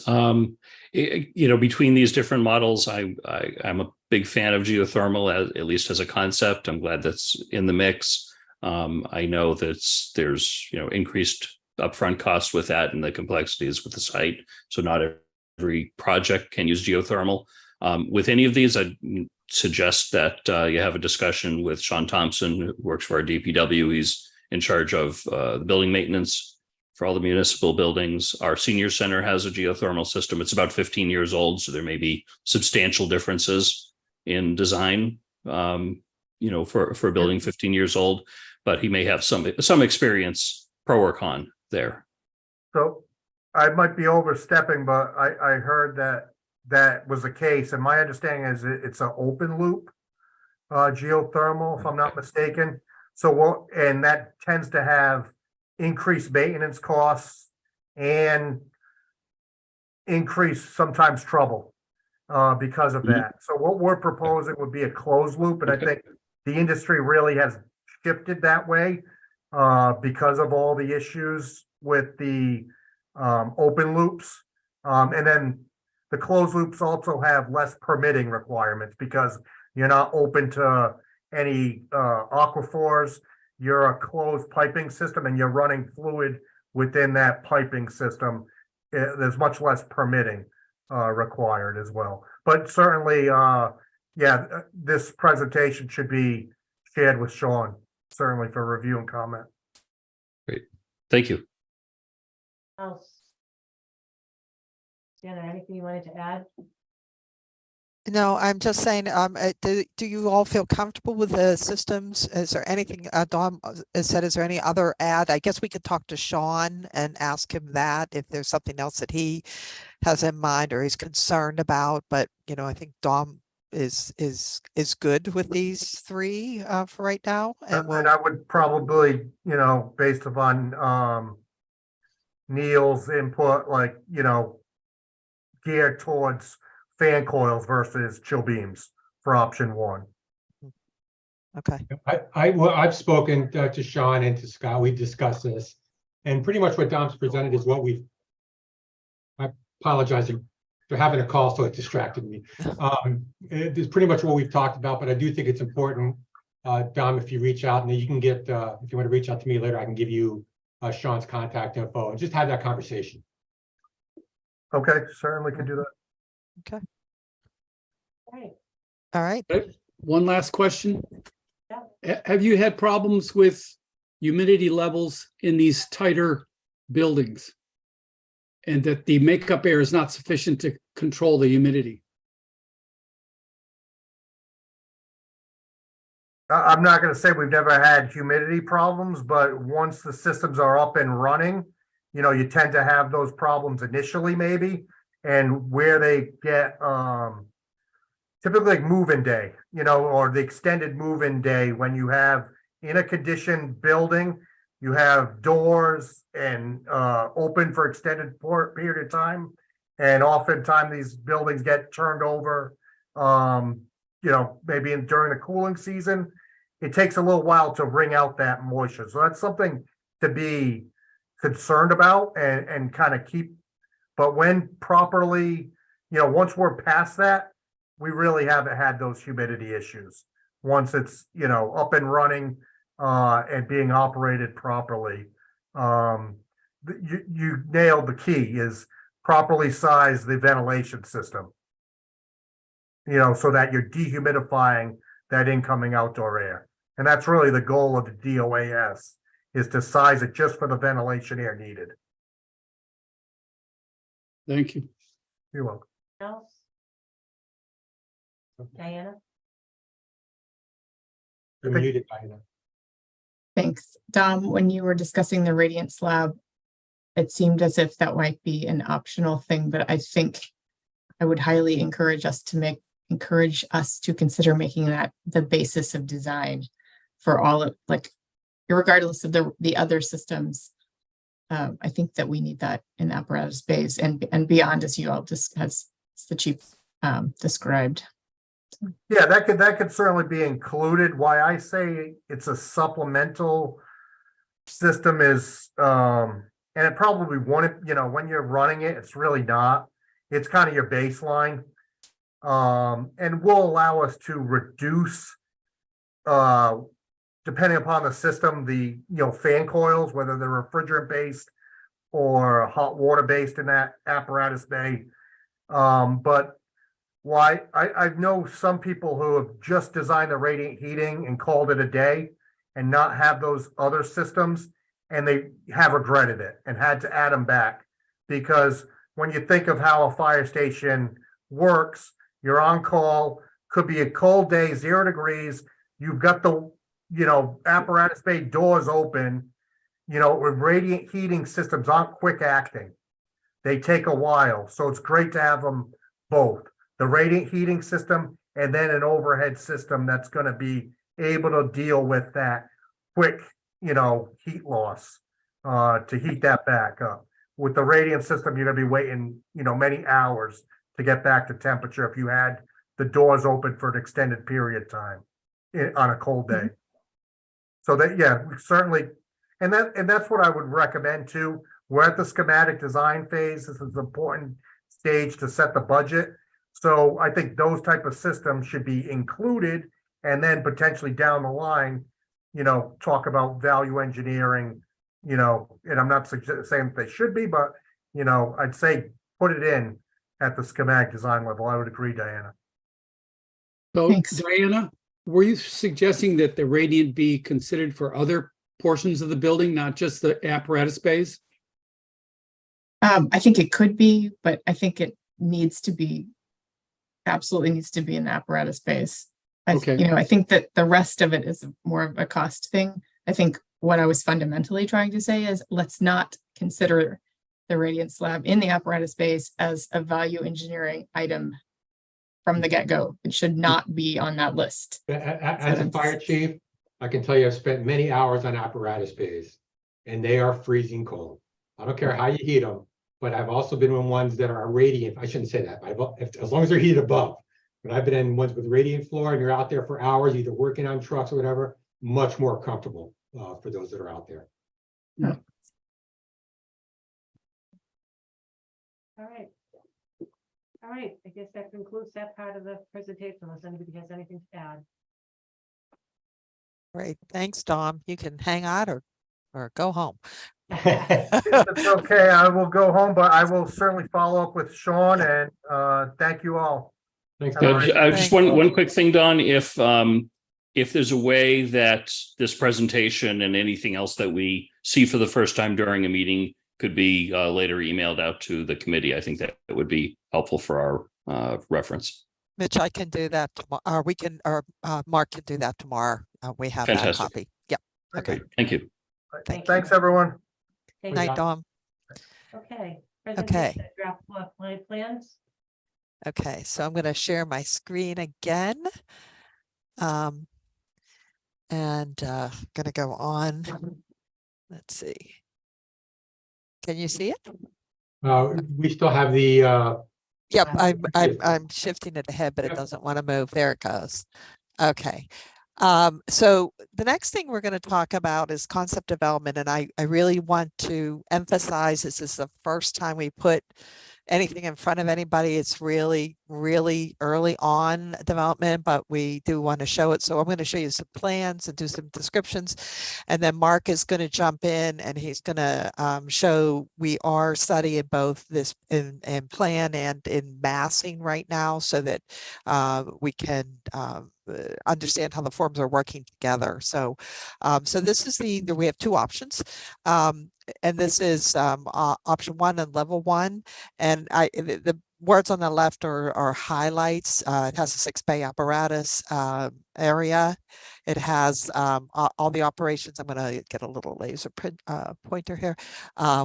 Speaker 1: Between these different models, I'm a big fan of geothermal, at least as a concept. I'm glad that's in the mix. I know that there's increased upfront costs with that and the complexities with the site. So not every project can use geothermal. With any of these, I'd suggest that you have a discussion with Sean Thompson, who works for our DPW. He's in charge of the building maintenance for all the municipal buildings. Our senior center has a geothermal system. It's about 15 years old, so there may be substantial differences in design, for a building 15 years old, but he may have some experience pro or con there.
Speaker 10: So I might be overstepping, but I heard that was the case, and my understanding is it's an open loop geothermal, if I'm not mistaken. So and that tends to have increased maintenance costs and increased sometimes trouble because of that. So what we're proposing would be a closed loop, and I think the industry really has shifted that way because of all the issues with the open loops. And then the closed loops also have less permitting requirements because you're not open to any aquifers. You're a closed piping system and you're running fluid within that piping system. There's much less permitting required as well. But certainly, this presentation should be shared with Sean, certainly for review and comment.
Speaker 1: Great. Thank you.
Speaker 5: Else? Jenna, anything you wanted to add?
Speaker 8: No, I'm just saying, do you all feel comfortable with the systems? Is there anything, Dom said, is there any other add? I guess we could talk to Sean and ask him that if there's something else that he has in mind or he's concerned about. But, I think Dom is good with these three for right now.
Speaker 10: And I would probably, based upon Neil's input, geared towards fan coils versus chill beams for option one.
Speaker 8: Okay,
Speaker 2: Well, I've spoken to Sean and to Scott. We've discussed this. And pretty much what Dom's presented is what I apologize for having a call, so it distracted me. It is pretty much what we've talked about, but I do think it's important, Dom, if you reach out, and then you can get, if you want to reach out to me later, I can give you Sean's contact info and just have that conversation.
Speaker 10: Okay, certainly can do that.
Speaker 5: Right.
Speaker 8: all right.
Speaker 7: One last question.
Speaker 5: Yeah.
Speaker 7: Have you had problems with humidity levels in these tighter buildings? And that the makeup air is not sufficient to control the humidity?
Speaker 10: I'm not gonna say we've never had humidity problems, but once the systems are up and running, you know, you tend to have those problems initially maybe. And where they get, typically like move-in day, you know, or the extended move-in day, when you have in a conditioned building, you have doors and open for extended period of time. And oftentimes these buildings get turned over, you know, maybe during the cooling season. It takes a little while to wring out that moisture. So that's something to be concerned about and kind of keep. But when properly, you know, once we're past that, we really haven't had those humidity issues. Once it's, you know, up and running and being operated properly. You nailed the key, is properly size the ventilation system. You know, so that you're dehumidifying that incoming outdoor air. And that's really the goal of the DOAS, is to size it just for the ventilation air needed.
Speaker 7: Thank you.
Speaker 10: You're welcome.
Speaker 5: Else? Diana?
Speaker 2: You're muted, Diana.
Speaker 4: Thanks. Dom, when you were discussing the radiant slab, it seemed as if that might be an optional thing, but I think I would highly encourage us to consider making that the basis of design for all of, like, regardless of the other systems. I think that we need that in apparatus space and beyond, as you all just, as the chief described.
Speaker 10: Yeah, that could certainly be included. Why I say it's a supplemental system is, and it probably won't, you know, when you're running it, it's really not. It's kind of your baseline. And will allow us to reduce, depending upon the system, the, you know, fan coils, whether they're refrigerant based or hot water based in that apparatus bay. But why I know some people who have just designed the radiant heating and called it a day and not have those other systems, and they have regretted it and had to add them back. Because when you think of how a fire station works, you're on call, could be a cold day, 0 degrees, you've got the, you know, apparatus bay doors open. You know, with radiant heating systems aren't quick acting. They take a while. So it's great to have them both. The radiant heating system and then an overhead system that's going to be able to deal with that quick, you know, heat loss to heat that back up. With the radiant system, you're going to be waiting, you know, many hours to get back to temperature if you had the doors open for an extended period of time on a cold day. So that, yeah, we certainly, and that's what I would recommend too. We're at the schematic design phase. This is an important stage to set the budget. So I think those type of systems should be included, and then potentially down the line, you know, talk about value engineering, you know, and I'm not saying that they should be, but, you know, I'd say put it in at the schematic design level. I would agree, Diana.
Speaker 7: So
Speaker 4: Thanks.
Speaker 7: Diana, were you suggesting that the radiant be considered for other portions of the building, not just the apparatus bays?
Speaker 4: I think it could be, but I think it needs to be, absolutely needs to be in the apparatus space.
Speaker 7: Okay.
Speaker 4: You know, I think that the rest of it is more of a cost thing. I think what I was fundamentally trying to say is, let's not consider the radiant slab in the apparatus space as a value engineering item from the get-go. It should not be on that list.
Speaker 2: As a fire chief, I can tell you I've spent many hours on apparatus bays, and they are freezing cold. I don't care how you heat them, but I've also been in ones that are radiant. I shouldn't say that, but as long as they're heated above, But I've been in ones with radiant floor and you're out there for hours, either working on trucks or whatever, much more comfortable for those that are out there.
Speaker 5: All right. All right, I guess that concludes that part of the presentation, unless anybody has anything to add.
Speaker 8: Great. Thanks, Dom. You can hang out or go home.
Speaker 10: It's okay. I will go home, but I will certainly follow up with Sean and thank you all.
Speaker 2: Thanks,
Speaker 10: All
Speaker 2: Don.
Speaker 10: right.
Speaker 1: Just
Speaker 8: Thanks.
Speaker 1: one quick thing, Don, if there's a way that this presentation and anything else that we see for the first time during a meeting could be later emailed out to the committee, I think that would be helpful for our reference.
Speaker 8: Mitch, I can do that tomorrow. Mark can do that tomorrow. We have that
Speaker 1: Fantastic.
Speaker 8: copy. Yep. Okay.
Speaker 1: Great. Thank you.
Speaker 5: Thank
Speaker 10: Thanks, everyone.
Speaker 5: Thank
Speaker 8: Night,
Speaker 5: you.
Speaker 8: Dom.
Speaker 5: Okay. Presentation of draft floor plan plans.
Speaker 8: Okay, so I'm going to share my screen again. And going to go on. Let's see. Can you see it?
Speaker 2: We still have the
Speaker 8: Yep,
Speaker 2: Yes.
Speaker 8: I'm shifting it ahead, but it
Speaker 2: Yep.
Speaker 8: doesn't want to move. There it goes. Okay. So the next thing we're going to talk about is concept development, and I really want to emphasize this is the first time we put anything in front of anybody. It's really, really early on development, but we do want to show it. So I'm going to show you some plans and do some descriptions. And then Mark is going to jump in and he's going to show we are studying both this in plan and in massing right now so that we can understand how the forms are working together. So, so this is we have two options. And this is option 1 and level 1. And the words on the left are highlights. It has a 6-bay apparatus area. It has all the operations. I'm going to get a little laser pointer here,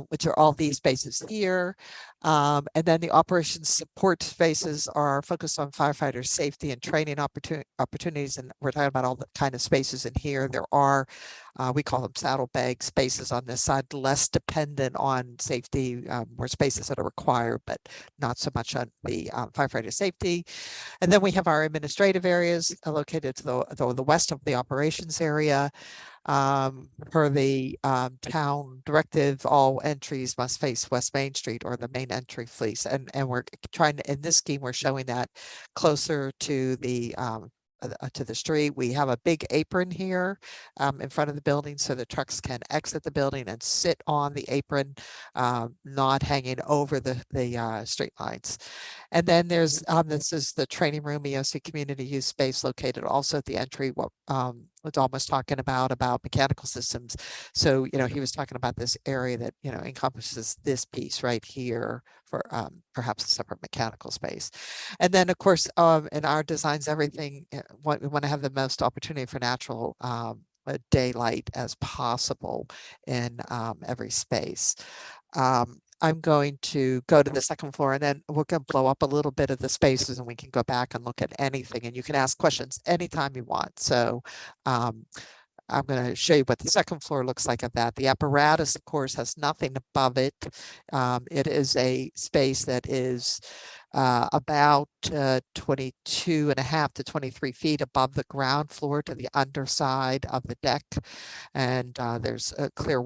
Speaker 8: which are all these spaces here. And then the operations support spaces are focused on firefighter safety and training opportunities. And we're talking about all the kind of spaces in here. There are, we call them saddlebag spaces on this side, less dependent on safety, more spaces that are required, but not so much on the firefighter safety. And then we have our administrative areas located to the west of the operations area. Per the town directive, all entries must face West Main Street or the main entry fleece. And we're trying to, in this scheme, we're showing that closer to the street. We have a big apron here in front of the building so the trucks can exit the building and sit on the apron, not hanging over the street lines. And then there's this is the training room, EOC community use space located also at the entry. What Dom was talking about mechanical systems. So, he was talking about this area that, encompasses this piece right here for perhaps a separate mechanical space. And then, of course, in our designs, everything, we want to have the most opportunity for natural daylight as possible in every space. I'm going to go to the second floor and then we're going to blow up a little bit of the spaces and we can go back and look at anything and you can ask questions anytime you want. So I'm going to show you what the second floor looks like of that. The apparatus, of course, has nothing above it. It is a space that is about 22.5 to 23 feet above the ground floor to the underside of the deck. And there's a clear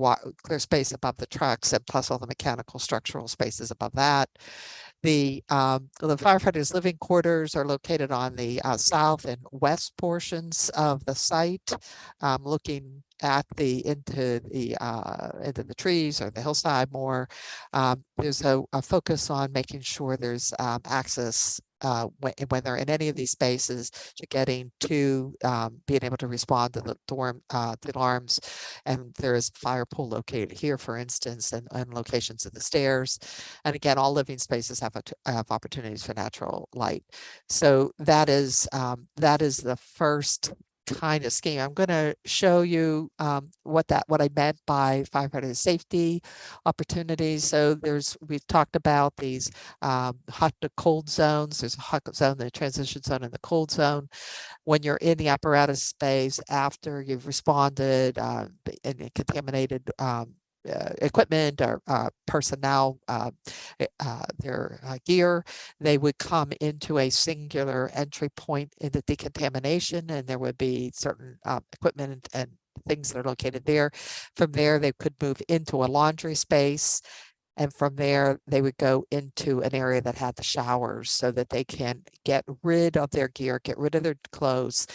Speaker 8: space above the trucks and plus all the mechanical structural spaces above that. The firefighters' living quarters are located on the south and west portions of the site, looking at into the trees or the hillside more. There's a focus on making sure there's access when they're in any of these spaces to getting to being able to respond to the alarms. And there is a fire pool located here, for instance, and locations of the stairs. And again, all living spaces have opportunities for natural light. So that is the first kind of scheme. I'm going to show you what I meant by firefighter safety opportunities. So we've talked about these hot to cold zones. There's a hot zone, the transition zone, and the cold zone. When you're in the apparatus space after you've responded in a contaminated equipment or personnel, their gear, they would come into a singular entry point in the decontamination, and there would be certain equipment and things that are located there. From there, they could move into a laundry space. And from there, they would go into an area that had the showers so that they can get rid of their gear, get rid of their clothes,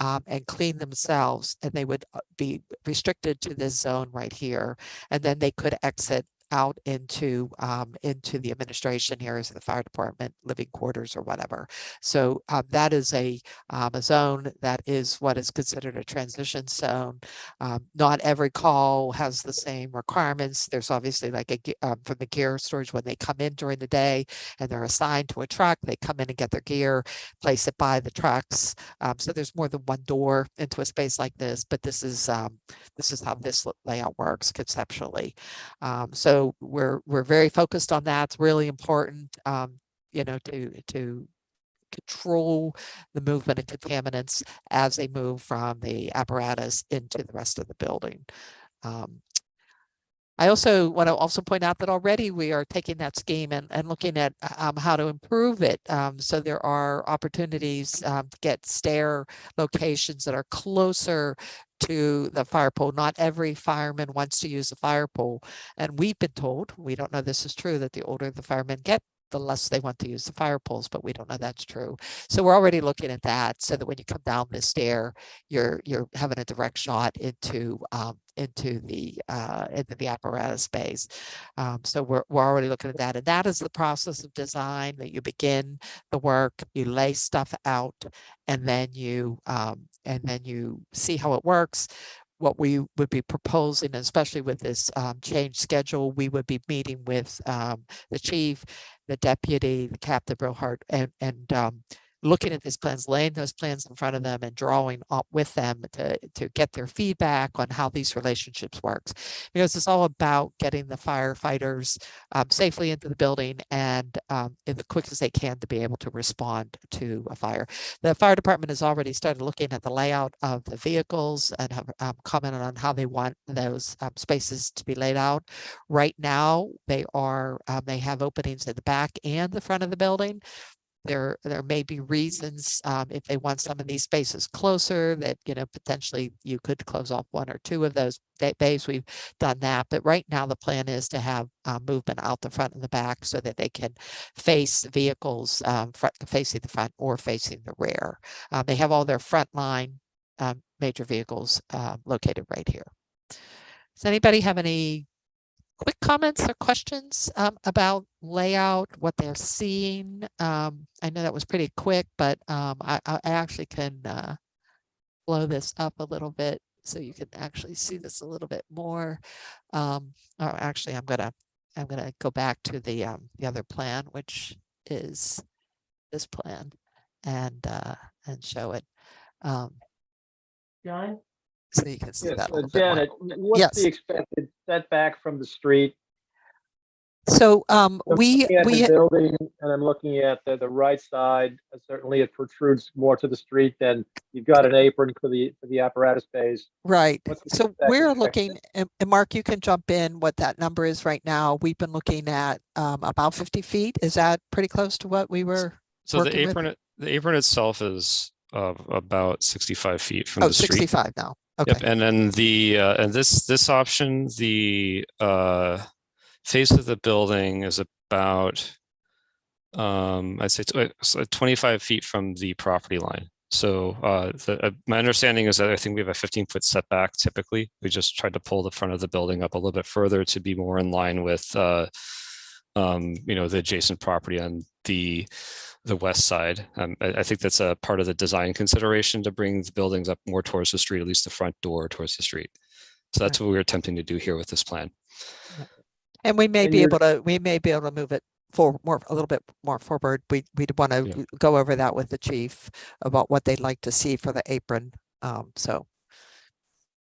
Speaker 8: and clean themselves. And they would be restricted to this zone right here. And then they could exit out into the administration areas of the fire department, living quarters or whatever. So that is a zone that is what is considered a transition zone. Not every call has the same requirements. There's obviously like from the gear storage, when they come in during the day and they're assigned to a truck, they come in and get their gear, place it by the trucks. So there's more than one door into a space like this, but this is how this layout works conceptually. So we're very focused on that. It's really important, to control the movement of contaminants as they move from the apparatus into the rest of the building. I also want to point out that already we are taking that scheme and looking at how to improve it. So there are opportunities to get stair locations that are closer to the fire pole. Not every fireman wants to use a fire pole. And we've been told, we don't know this is true, that the older the firemen get, the less they want to use the fire poles, but we don't know that's true. So we're already looking at that so that when you come down the stair, you're having a direct shot into the apparatus space. So we're already looking at that. And that is the process of design, that you begin the work, you lay stuff out, and then you see how it works. What we would be proposing, especially with this change schedule, we would be meeting with the chief, the deputy, the captain, Brohart, and looking at these plans, laying those plans in front of them and drawing up with them to get their feedback on how these relationships works. Because it's all about getting the firefighters safely into the building and in the quick as they can to be able to respond to a fire. The fire department has already started looking at the layout of the vehicles and have commented on how they want those spaces to be laid out. Right now, they have openings at the back and the front of the building. There may be reasons if they want some of these spaces closer that, potentially you could close off one or two of those bays. We've done that. But right now the plan is to have movement out the front and the back so that they can face vehicles facing the front or facing the rear. They have all their frontline major vehicles located right here. Does anybody have any quick comments or questions about layout, what they're seeing? I know that was pretty quick, but I actually can blow this up a little bit so you can actually see this a little bit more. Actually, I'm gonna go back to the other plan, which is this plan, and show it.
Speaker 5: John?
Speaker 8: So you can see
Speaker 3: Yes,
Speaker 8: that a little bit more.
Speaker 3: Janet, what's
Speaker 8: Yes.
Speaker 3: the expected setback from the street?
Speaker 8: So
Speaker 3: I'm
Speaker 8: we
Speaker 3: looking at the building, and I'm looking at the right side. Certainly, it protrudes more to the street than you've got an apron for the apparatus bays.
Speaker 8: right.
Speaker 3: What's the
Speaker 8: So
Speaker 3: setback
Speaker 8: we're
Speaker 3: expected?
Speaker 8: looking, and Mark, you can jump in what that number is right now. We've been looking at about 50 feet. Is that pretty close to what we were?
Speaker 12: So
Speaker 8: working with?
Speaker 12: the apron itself is about 65 feet from
Speaker 8: Oh,
Speaker 12: the street.
Speaker 8: 65 now. Okay.
Speaker 12: Yep. And then and this option, the face of the building is about I'd say 25 feet from the property line. So my understanding is that I think we have a 15-foot setback typically. We just tried to pull the front of the building up a little bit further to be more in line with the adjacent property on the west side. I think that's a part of the design consideration to bring the buildings up more towards the street, at least the front door towards the street. So that's what we're attempting to do here with this plan.
Speaker 8: And we may
Speaker 3: And
Speaker 8: be
Speaker 3: you're-
Speaker 8: able to move it a little bit more forward. We'd want to
Speaker 12: Yeah.
Speaker 8: go over that with the chief about what they'd like to see for the apron. So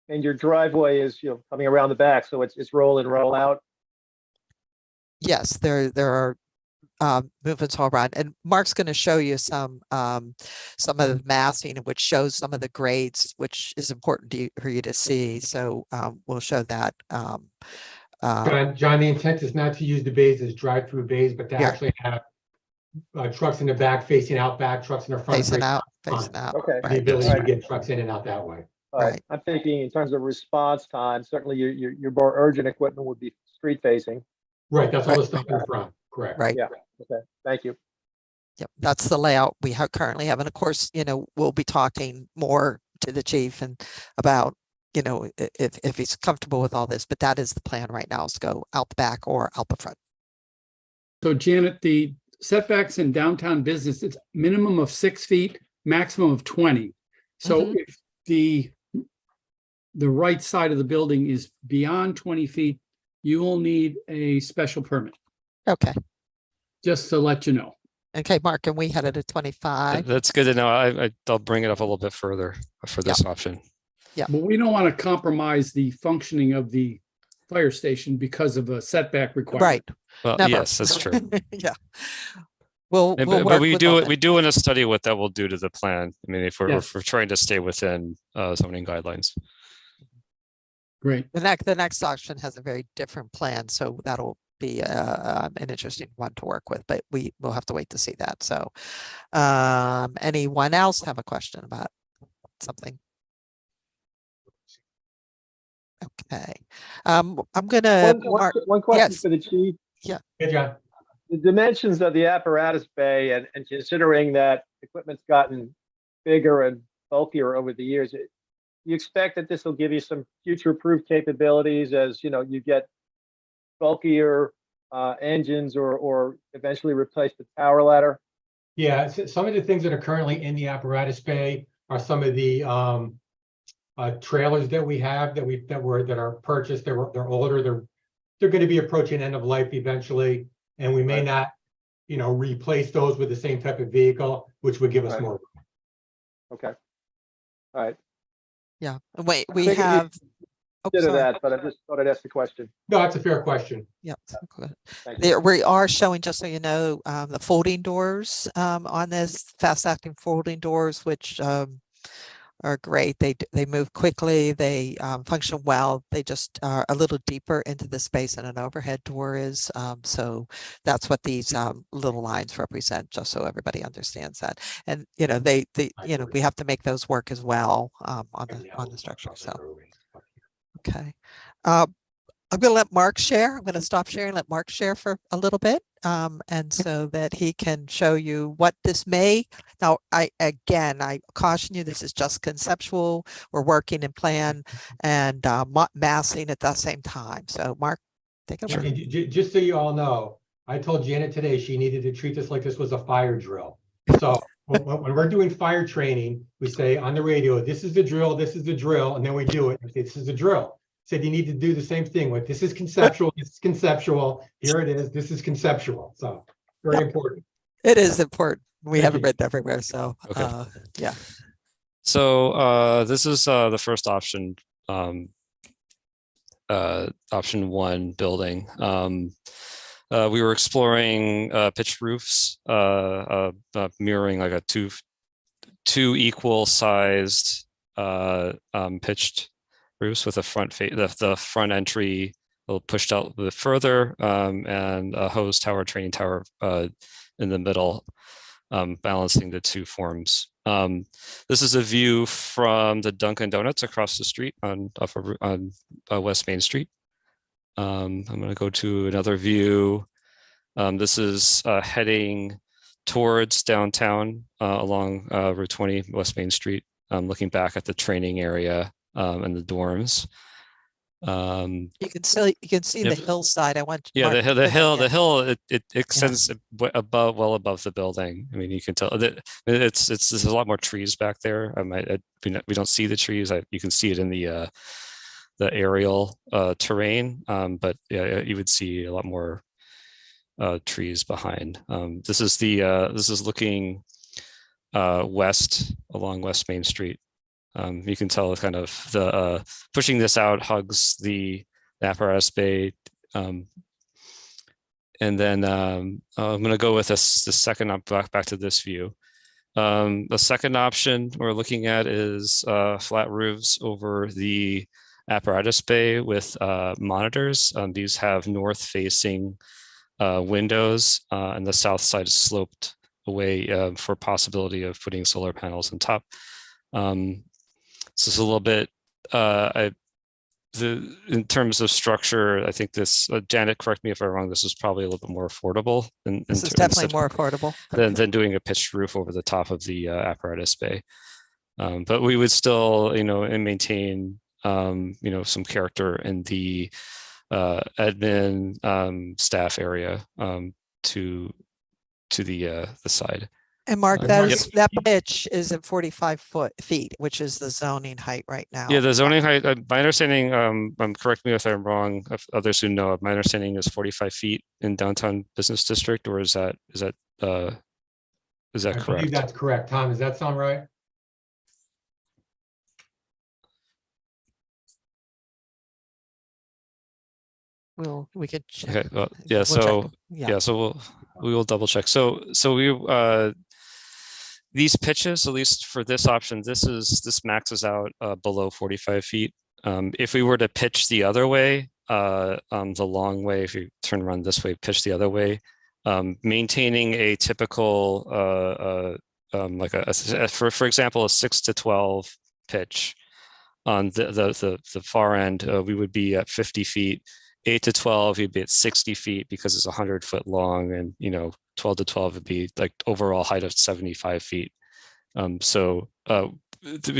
Speaker 3: And your driveway is, coming around the back, so it's roll in, roll out.
Speaker 8: yes, there are movements all around, and Mark's going to show you some of the massing, which shows some of the grades, which is important for you to see. So we'll show that
Speaker 2: John, the intent is not to use the bays as drive-through bays, but to
Speaker 8: Yeah.
Speaker 2: actually have trucks in the back facing out back, trucks in the front.
Speaker 8: Facing out,
Speaker 2: front.
Speaker 8: facing out.
Speaker 3: Okay.
Speaker 2: The
Speaker 8: Right.
Speaker 2: ability to
Speaker 3: Right.
Speaker 2: get trucks in and out that way.
Speaker 3: All right.
Speaker 8: Right.
Speaker 3: I'm thinking in terms of response time, certainly your more urgent equipment would be street facing.
Speaker 2: Right, that's all
Speaker 8: Right.
Speaker 2: the stuff in front, correct.
Speaker 8: Right.
Speaker 3: Yeah. Okay. Thank you.
Speaker 8: Yep, that's the layout we currently have. And of course, we'll be talking more to the chief and about, if he's comfortable with all this, but that is the plan right now, is to go out the back or out the front.
Speaker 7: So Janet, the setbacks in downtown business, it's minimum of 6 feet, maximum of 20. So
Speaker 8: Mhm.
Speaker 7: if the right side of the building is beyond 20 feet, you will need a special permit,
Speaker 8: Okay.
Speaker 7: just to let you know.
Speaker 8: Okay, Mark, and we had it at 25.
Speaker 12: That's good to know. I'll bring it up a little bit further for this option.
Speaker 7: But we don't want to compromise the functioning of the fire station because of a setback requirement.
Speaker 8: Right.
Speaker 12: Well,
Speaker 8: Never.
Speaker 12: yes, that's true.
Speaker 8: Yeah. We'll
Speaker 12: But
Speaker 8: work
Speaker 12: we
Speaker 8: with
Speaker 12: do
Speaker 8: all
Speaker 12: it.
Speaker 8: that.
Speaker 12: We do in a study what that will do to the plan. I mean, if we're,
Speaker 2: Yes.
Speaker 12: if we're trying to stay within zoning guidelines.
Speaker 7: Great.
Speaker 8: The next auction has a very different plan, so that'll be an interesting one to work with, but we will have to wait to see that. So, anyone else have a question about something? Okay, I'm gonna, Mark,
Speaker 3: One question
Speaker 8: yes.
Speaker 3: for the chief.
Speaker 2: Hey, John.
Speaker 3: The dimensions of the apparatus bay and considering that equipment's gotten bigger and bulkier over the years, you expect that this will give you some future-proof capabilities as, you get bulkier engines or eventually replace the tower ladder?
Speaker 2: Yeah, some of the things that are currently in the apparatus bay are some of the trailers that we have that are purchased. They're older. They're going to be approaching end of life eventually, and we may
Speaker 3: Right.
Speaker 2: not, replace those with the same type of vehicle, which would give us
Speaker 3: Right.
Speaker 2: more.
Speaker 3: Okay. All right.
Speaker 8: yeah, wait, we
Speaker 3: figured you-
Speaker 8: have. Oh,
Speaker 3: Consider
Speaker 8: sorry.
Speaker 3: that, but I just thought I'd ask the question.
Speaker 2: No, that's a fair question.
Speaker 8: Yep. Good.
Speaker 3: Thank you.
Speaker 8: There, we are showing, just so you know, the folding doors on this, fast acting folding doors, which are great. They move quickly, they function well. They just are a little deeper into the space than an overhead door is. So that's what these little lines represent, just so everybody understands that. And we have to make those work as well on the structure. So okay. I'm going to let Mark share. I'm going to stop sharing, let Mark share for a little bit. And so that he can show you what this may. Now, I caution you, this is just conceptual. We're working in plan and massing at the same time. So Mark, take it away.
Speaker 2: Just so you all know, I told Janet today she needed to treat this like this was a fire drill. So when we're doing fire training, we say on the radio, this is the drill, and then we do it. We say, this is the drill. Said you need to do the same thing with this is conceptual, here it is, this is conceptual. So very important.
Speaker 8: It is important. We
Speaker 2: Thank
Speaker 8: haven't
Speaker 2: you.
Speaker 8: read everywhere. So
Speaker 12: Okay.
Speaker 8: yeah.
Speaker 12: So this is the first option, option 1 building. We were exploring pitched roofs, mirroring like a two equal sized pitched roofs with a the front entry a little pushed out a bit further, and a hose tower, training tower in the middle, balancing the two forms. This is a view from the Dunkin' Donuts across the street on West Main Street. I'm going to go to another view. This is heading towards downtown along Route 20 West Main Street, looking back at the training area and the dorms.
Speaker 8: You can see the
Speaker 12: Yep.
Speaker 8: hillside.
Speaker 12: Yeah,
Speaker 8: Mark,
Speaker 12: the
Speaker 8: go
Speaker 12: hill,
Speaker 8: ahead,
Speaker 12: the hill, it extends well above the building. I mean, you can tell that there's a lot more trees back there. We don't see the trees. You can see it in the aerial terrain, but yeah, you would see a lot more trees behind. This is looking west along West Main Street. You can tell kind of the pushing this out hugs the apparatus bay. And then I'm going to go with the second back to this view. The second option we're looking at is flat roofs over the apparatus bay with monitors. These have north-facing windows, and the south side is sloped away for possibility of putting solar panels on top. So it's a little bit, in terms of structure, I think this, Janet, correct me if I'm wrong, this is probably a little bit more affordable.
Speaker 8: This is definitely more affordable.
Speaker 12: Than doing a pitched roof over the top of the apparatus bay. But we would still, and maintain, some character in the admin staff area to the side.
Speaker 8: And Mark,
Speaker 2: Mark,
Speaker 8: that pitch is at 45 feet, which is the zoning height right now.
Speaker 12: Yeah, the zoning height, my understanding, correct me if I'm wrong, if others who know, my understanding is 45 feet in downtown business district, or is that
Speaker 2: I believe
Speaker 12: correct?
Speaker 2: that's correct. Tom, does that sound right?
Speaker 8: We could.
Speaker 12: Okay, well, yeah,
Speaker 8: we'll check.
Speaker 12: so, yeah, so we will double check. So these pitches, at least for this option, this maxes out below 45 feet. If we were to pitch the other way, the long way, if you turn around this way, pitch the other way, maintaining a typical, like for example, a 6 to 12 pitch on the far end, we would be at 50 feet. 8 to 12, you'd be at 60 feet because it's 100-foot long, and 12 to 12 would be like overall height of 75 feet. So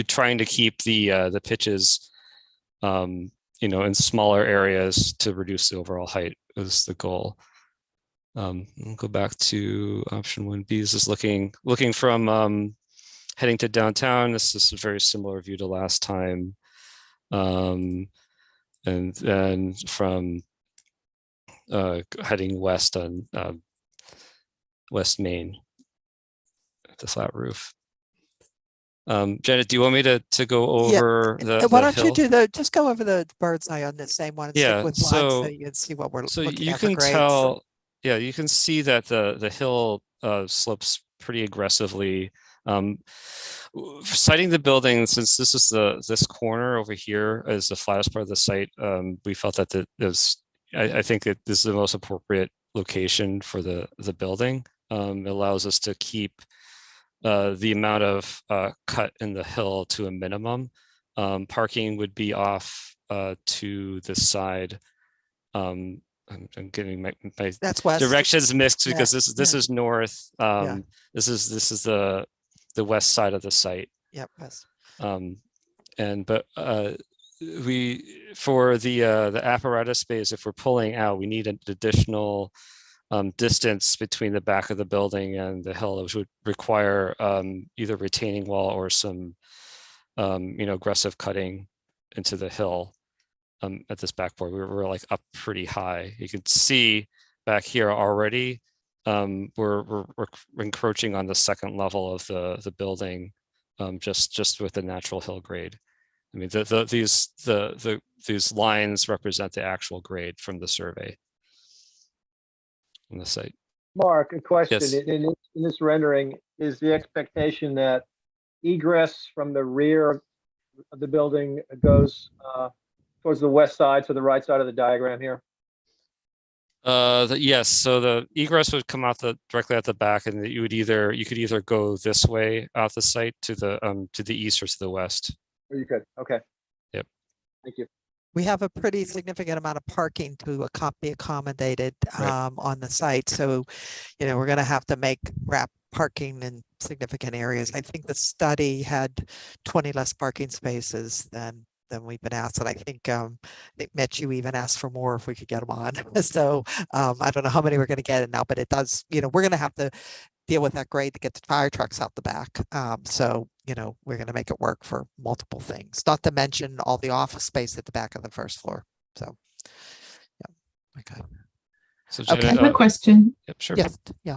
Speaker 12: trying to keep the pitches, in smaller areas to reduce the overall height is the goal. We'll go back to option 1B. This is looking from heading to downtown. This is a very similar view to last time. And then from heading west on West Main, the flat roof. Janet, do you want me to go over the
Speaker 8: Why don't
Speaker 12: hill?
Speaker 8: you just go over the bird's eye on the same one? And
Speaker 12: Yeah,
Speaker 8: stick with lines so you can see what we're looking
Speaker 12: you
Speaker 8: at for
Speaker 12: can
Speaker 8: grades.
Speaker 12: tell, yeah, you can see that the hill slopes pretty aggressively. Citing the building, since this is this corner over here is the flattest part of the site, we felt that I think that this is the most appropriate location for the building. It allows us to keep the amount of cut in the hill to a minimum. Parking would be off to the side. I'm getting my
Speaker 8: That's west.
Speaker 12: directions mixed because
Speaker 8: Yeah,
Speaker 12: this is north.
Speaker 8: Yeah.
Speaker 12: This is the west side of the site.
Speaker 8: Yep. West.
Speaker 12: But we, for the apparatus space, if we're pulling out, we need an additional distance between the back of the building and the hill, which would require either retaining wall or some aggressive cutting into the hill. At this backboard, we're like up pretty high. You can see back here already. We're encroaching on the second level of the building, just with the natural hill grade. I mean, these lines represent the actual grade from the survey on the site.
Speaker 3: Mark, a question.
Speaker 12: Yes.
Speaker 3: In this rendering, is the expectation that egress from the rear of the building goes towards the west side, so the right side of the diagram here?
Speaker 12: Yes, so the egress would come out directly at the back, and you could either go this way out the site to the east or to the west.
Speaker 3: Or you could, okay.
Speaker 12: Yep.
Speaker 3: Thank you.
Speaker 8: We have a pretty significant amount of parking to be accommodated
Speaker 12: Right.
Speaker 8: on the site. So, we're going to have to wrap parking in significant areas. I think the study had 20 less parking spaces than we've been asked. And I think Mitch, you even asked for more if we could get them on. So I don't know how many we're going to get now, but it does, we're going to have to deal with that grade to get the fire trucks out the back. So, we're going to make it work for multiple things, not to mention all the office space at the back of the first floor. So, yeah. Okay.
Speaker 12: So
Speaker 8: Okay.
Speaker 4: I have a question.
Speaker 12: Yep, sure.
Speaker 8: Yes. Yeah.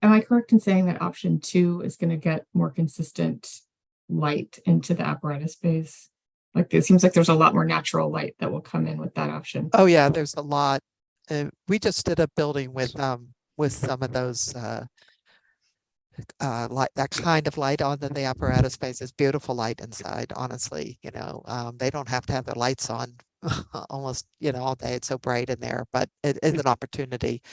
Speaker 4: Am I correct in saying that option 2 is going to get more consistent light into the apparatus space? Like, it seems like there's a lot more natural light that will come in with that option.
Speaker 8: Oh yeah, there's a lot. We just did a building with some of those light, that kind of light on the apparatus space. Is beautiful light inside, honestly, they don't have to have their lights on almost, all day. It's so bright in there, but it is an opportunity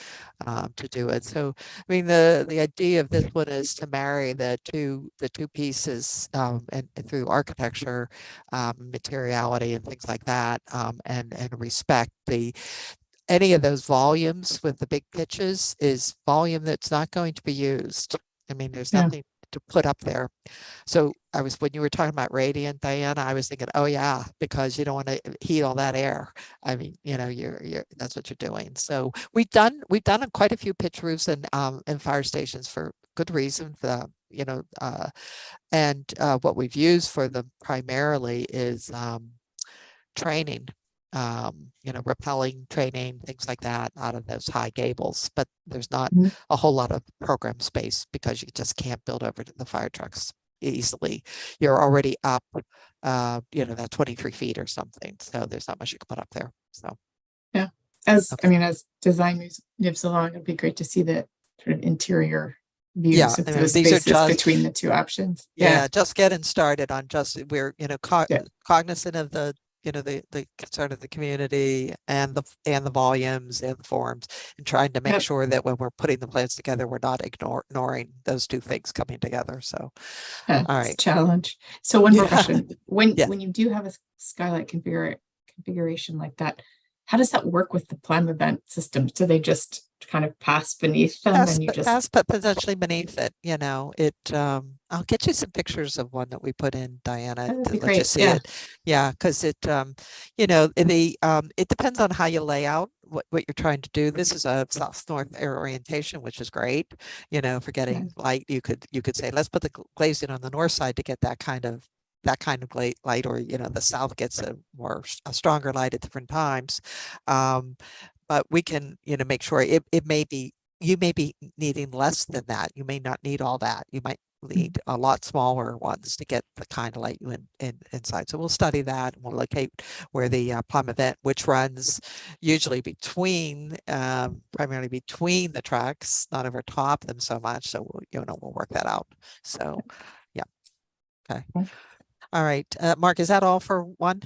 Speaker 8: to do it. So, I mean, the idea of this one is to marry the two pieces, and through architecture, materiality and things like that, and respect any of those volumes with the big pitches is volume that's not going to be used. I mean, there's
Speaker 4: Yeah.
Speaker 8: nothing to put up there. So when you were talking about radiant, Diana, I was thinking, oh yeah, because you don't want to heat all that air. I mean, you're that's what you're doing. So we've done quite a few pitch roofs and fire stations for good reason. And what we've used for them primarily is training, rappelling training, things like that out of those high gables, but there's not
Speaker 4: Mhm.
Speaker 8: a whole lot of program space because you just can't build over to the fire trucks easily. You're already up, that 23 feet or something. So there's not much you can put up there. So.
Speaker 4: As design moves along, it'd be great to see the sort of interior views
Speaker 8: Yeah,
Speaker 4: of
Speaker 8: I mean,
Speaker 4: those
Speaker 8: these are
Speaker 4: spaces
Speaker 8: just-
Speaker 4: between the two options.
Speaker 8: Yeah, just getting started on we're,
Speaker 4: Yeah.
Speaker 8: cognizant of the concern of the community and the volumes and the forms, and trying to make
Speaker 4: Yep.
Speaker 8: sure that when we're putting the plans together, we're not ignoring those two things coming together. So,
Speaker 4: Yeah,
Speaker 8: all
Speaker 4: it's a
Speaker 8: right.
Speaker 4: challenge. So one more
Speaker 8: Yeah.
Speaker 4: question. When
Speaker 8: Yeah.
Speaker 4: when you do have a skylight configuration like that, how does that work with the Plum event systems? Do they just kind of pass beneath them
Speaker 8: Pass,
Speaker 4: and you just
Speaker 8: pass, but potentially beneath it, I'll get you some pictures of one that we put in, Diana,
Speaker 4: That would
Speaker 8: to
Speaker 4: be
Speaker 8: let you
Speaker 4: great,
Speaker 8: see
Speaker 4: yeah.
Speaker 8: it. Yeah, because it depends on how you lay out what you're trying to do. This is a south-north orientation, which is great, for getting light. You could say, let's put the glazing on the north side to get that kind of light, or the south gets a stronger light at different times. But we can, make sure it may be, you may be needing less than that. You may not need all that. You might need a lot smaller ones to get the kind of light you inside. So we'll study that, and we'll locate where the Plum event, which runs usually primarily between the tracks, not over top them so much. So we'll work that out. So yeah. Okay. All right. Mark, is that all for one?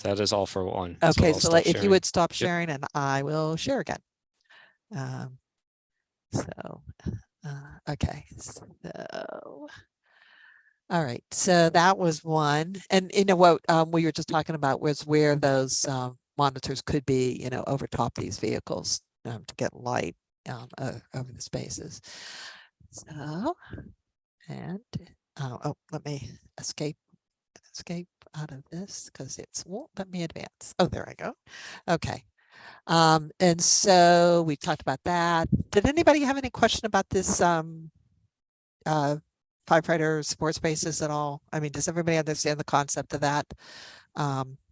Speaker 12: That is all for one.
Speaker 8: Okay,
Speaker 12: I'll
Speaker 8: so
Speaker 12: stop
Speaker 8: if you
Speaker 12: sharing.
Speaker 8: would stop
Speaker 12: Yep.
Speaker 8: sharing, and I will share again. Okay, so, all right, so that was one. And what we were just talking about was where those monitors could be, over top these vehicles to get light over the spaces. So, and let me escape out of this because it won't let me advance. Oh, there I go. Okay. And so we talked about that. Did anybody have any question about this firefighter support spaces at all? I mean, does everybody understand the concept of that?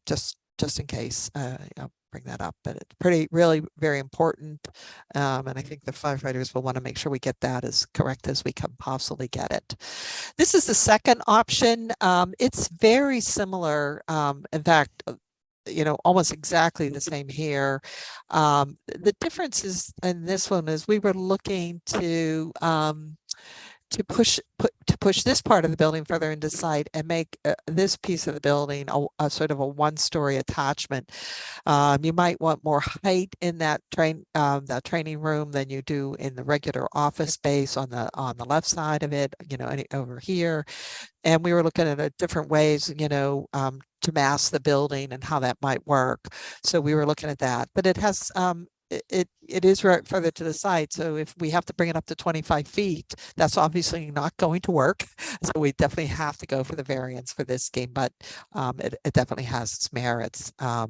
Speaker 8: Just in case, I'll bring that up, but it's really very important. And I think the firefighters will want to make sure we get that as correct as we can possibly get it. This is the second option. It's very similar. In fact, almost exactly the same here. The difference is in this one is we were looking to push this part of the building further into the site and make this piece of the building a sort of a one-story attachment. You might want more height in that training room than you do in the regular office space on the left side of it, over here. And we were looking at different ways, to mask the building and how that might work. So we were looking at that, but it has it is right further to the side. So if we have to bring it up to 25 feet, that's obviously not going to work. So we definitely have to go for the variance for this game, but it definitely has its merits. That's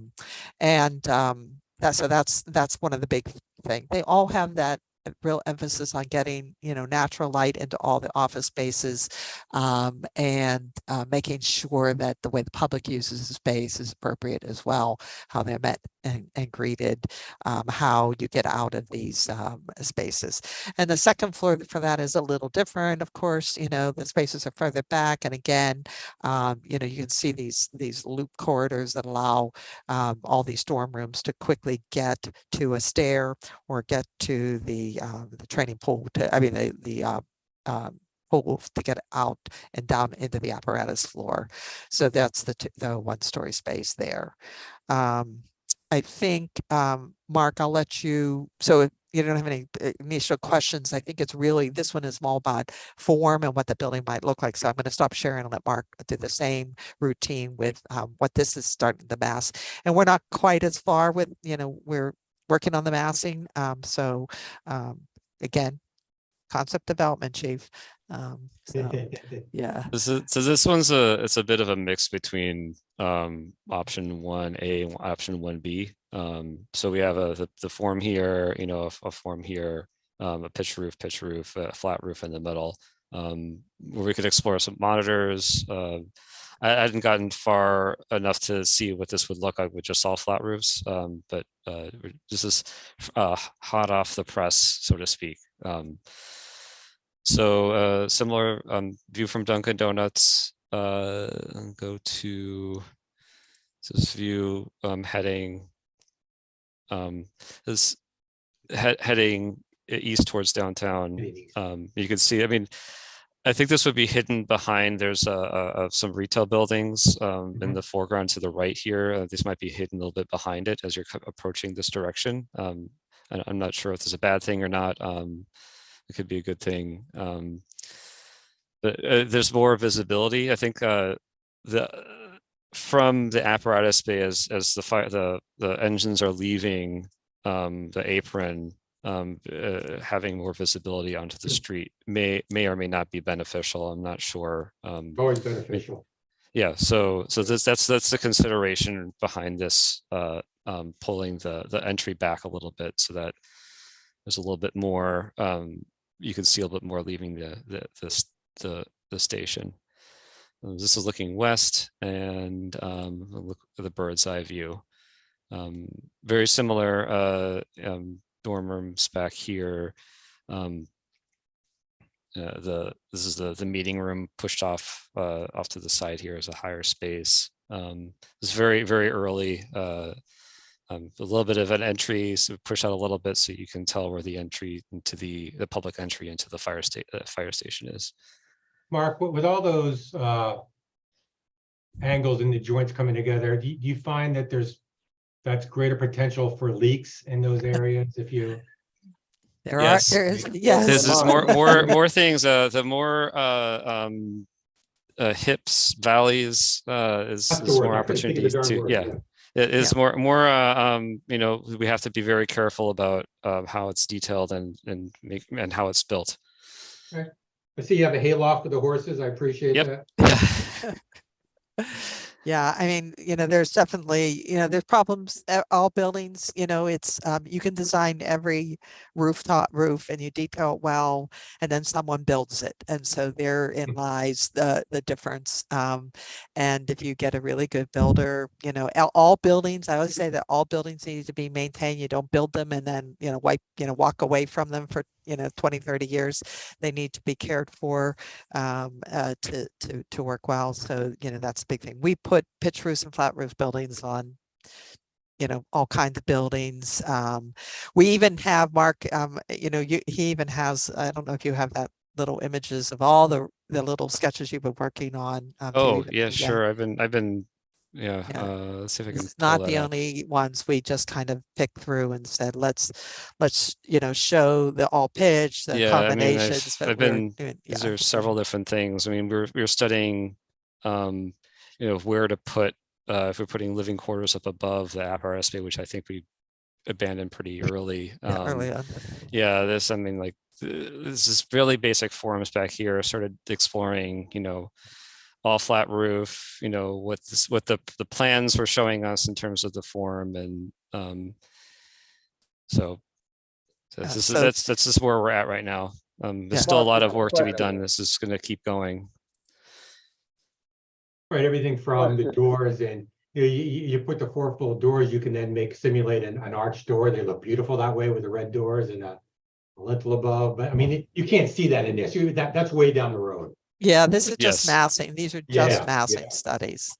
Speaker 8: one of the big things. They all have that real emphasis on getting natural light into all the office spaces, and making sure that the way the public uses the space is appropriate as well, how they're met and greeted, how you get out of these spaces. And the second floor for that is a little different. Of course, the spaces are further back, and again, you can see these loop corridors that allow all these dorm rooms to quickly get to a stair or get to the the training pool to, I mean, the pool to get out and down into the apparatus floor. So that's the one-story space there. I think, Mark, I'll let you, so if you don't have any initial questions, I think it's really, this one is more about form and what the building might look like. So I'm going to stop sharing and let Mark do the same routine with what this is starting to mass. And we're not quite as far with, we're working on the massing. So again, concept development, chief. So, yeah.
Speaker 12: So this one's it's a bit of a mix between option 1A and option 1B. So we have the form here, a form here, a pitch roof, a flat roof in the middle, where we could explore some monitors. I hadn't gotten far enough to see what this would look like with just all flat roofs, but this is hot off the press, so to speak. So similar view from Dunkin' Donuts. Go to this view heading heading east towards downtown. You can see, I mean, I think this would be hidden behind, there's some retail buildings in the foreground to the right here. This might be hidden a little bit behind it as you're approaching this direction. I'm not sure if it's a bad thing or not. It could be a good thing. But there's more visibility. I think from the apparatus bay as the engines are leaving the apron, having more visibility onto the street may or may not be beneficial. I'm not sure.
Speaker 2: Always beneficial.
Speaker 12: Yeah, so that's the consideration behind this, pulling the entry back a little bit so that there's a little bit more. You can see a little bit more leaving the station. This is looking west, and look at the bird's eye view. Very similar dorm rooms back here. This is the meeting room pushed off to the side here as a higher space. It's very, very early. A little bit of an entry, so push out a little bit so you can tell where the entry into the public entry into the fire station is.
Speaker 2: Mark, with all those angles and the joints coming together, do you find that that's greater potential for leaks in those areas if you?
Speaker 12: Yes. This is more things. The more hips, valleys is more opportunities to, It is more, we have to be very careful about how it's detailed and how it's built.
Speaker 2: Okay. I see you have a hayloft for the horses. I appreciate that.
Speaker 8: Yeah, I mean, there's definitely, there's problems at all buildings, it's, you can design every rooftop roof and you detail it well, and then someone builds it. And so therein lies the difference. And if you get a really good builder, all buildings, I always say that all buildings need to be maintained. You don't build them and then, walk away from them for 20, 30 years. They need to be cared for to work well. So, that's a big thing. We put pitch roofs and flat roof buildings on, all kinds of buildings. We even have Mark, he even has, I don't know if you have that little images of all the little sketches you've been working on.
Speaker 12: Oh, yeah, sure. I've been let's see if I can.
Speaker 8: It's not the only ones. We just kind of picked through and said, let's show the all pitch, the combinations.
Speaker 12: These are several different things. I mean, we're studying, where to put, if we're putting living quarters up above the apparatus bay, which I think we abandoned pretty early.
Speaker 8: Early on.
Speaker 12: Yeah, this is really basic forms back here. Started exploring, all flat roof, what the plans were showing us in terms of the form, and that's just where we're at right now. There's still a lot of work to be done. This is going to keep going.
Speaker 2: Right, everything from the doors, and you put the 4 full doors, you can then simulate an arch door. They look beautiful that way with the red doors and a lintel above. But I mean, you can't see that in this. That's way down the road.
Speaker 8: Yeah, this is just massing. These are just massing studies,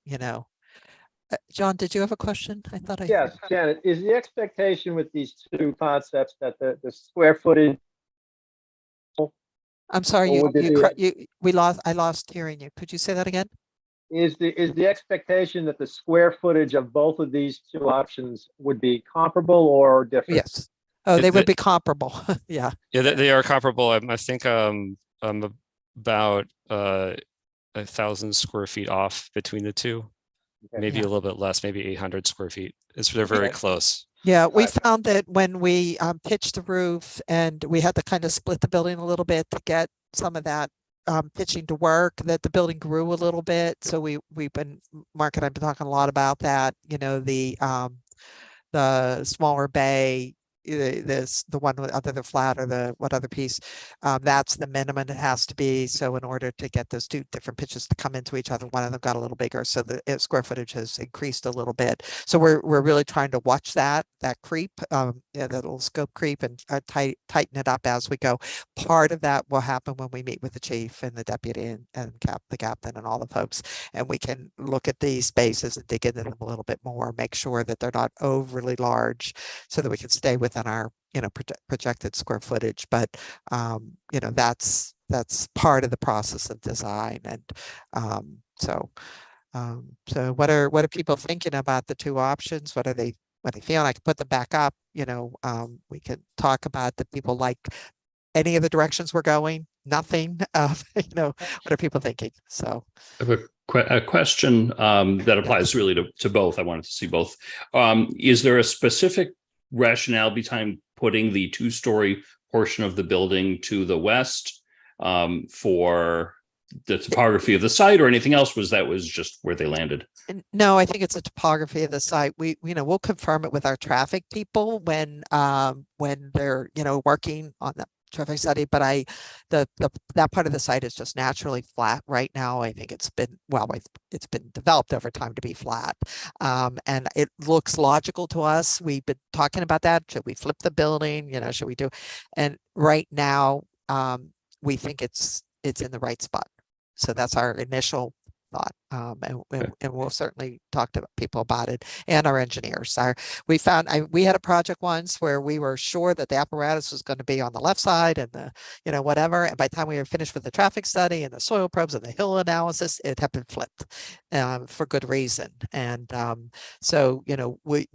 Speaker 8: John, did you have a question? I thought
Speaker 3: Yes, Janet, is the expectation with these two concepts that the square footage
Speaker 8: I'm sorry,
Speaker 3: Or would it be-
Speaker 8: I lost hearing you. Could you say that again?
Speaker 3: Is the expectation that the square footage of both of these two options would be comparable or different?
Speaker 8: Yes. Oh,
Speaker 12: It-
Speaker 8: they would
Speaker 12: the-
Speaker 8: be comparable. Yeah.
Speaker 12: Yeah, they are comparable. I think about 1,000 square feet off between the two.
Speaker 3: Okay.
Speaker 12: Maybe
Speaker 8: Yeah.
Speaker 12: a little bit less, maybe 800 square feet. They're very
Speaker 3: Okay.
Speaker 12: close.
Speaker 8: Yeah, we
Speaker 3: Right.
Speaker 8: found that when we pitched the roof and we had to kind of split the building a little bit to get some of that pitching to work, that the building grew a little bit. So we've been, Mark and I've been talking a lot about that, you know, the smaller bay, the one with other the flat or the what other piece, that's the minimum it has to be. So in order to get those two different pitches to come into each other, one of them got a little bigger, so the square footage has increased a little bit. So we're really trying to watch that creep, yeah, that little scope creep, and tighten it up as we go. Part of that will happen when we meet with the chief and the deputy and the captain and all the folks, and we can look at these spaces and dig into them a little bit more, make sure that they're not overly large, so that we can stay within our, you know, projected square footage. But you know, that's part of the process of design. And so what are people thinking about the two options? What are they feeling? I can put them back up. You know, we can talk about the people like any of the directions we're going, nothing. You know, what are people thinking? So
Speaker 1: I have a question that applies really to both. I wanted to see both. Is there a specific rationale behind putting the two-story portion of the building to the west for the topography of the site, or anything else? Was just where they landed?
Speaker 8: no, I think it's a topography of the site. You know, we'll confirm it with our traffic people when they're, you know, working on the traffic study. But that part of the site is just naturally flat right now. I think it's been developed over time to be flat. And it looks logical to us. We've been talking about that. Should we flip the building? You know, should we do? And right now, we think it's in the right spot. So that's our initial thought. And we'll certainly talk to people about it, and our engineers. We had a project once where we were sure that the apparatus was going to be on the left side and the, you know, whatever. And by the time we were finished with the traffic study and the soil probes and the hill analysis, it had been flipped for good reason. And so, you know, we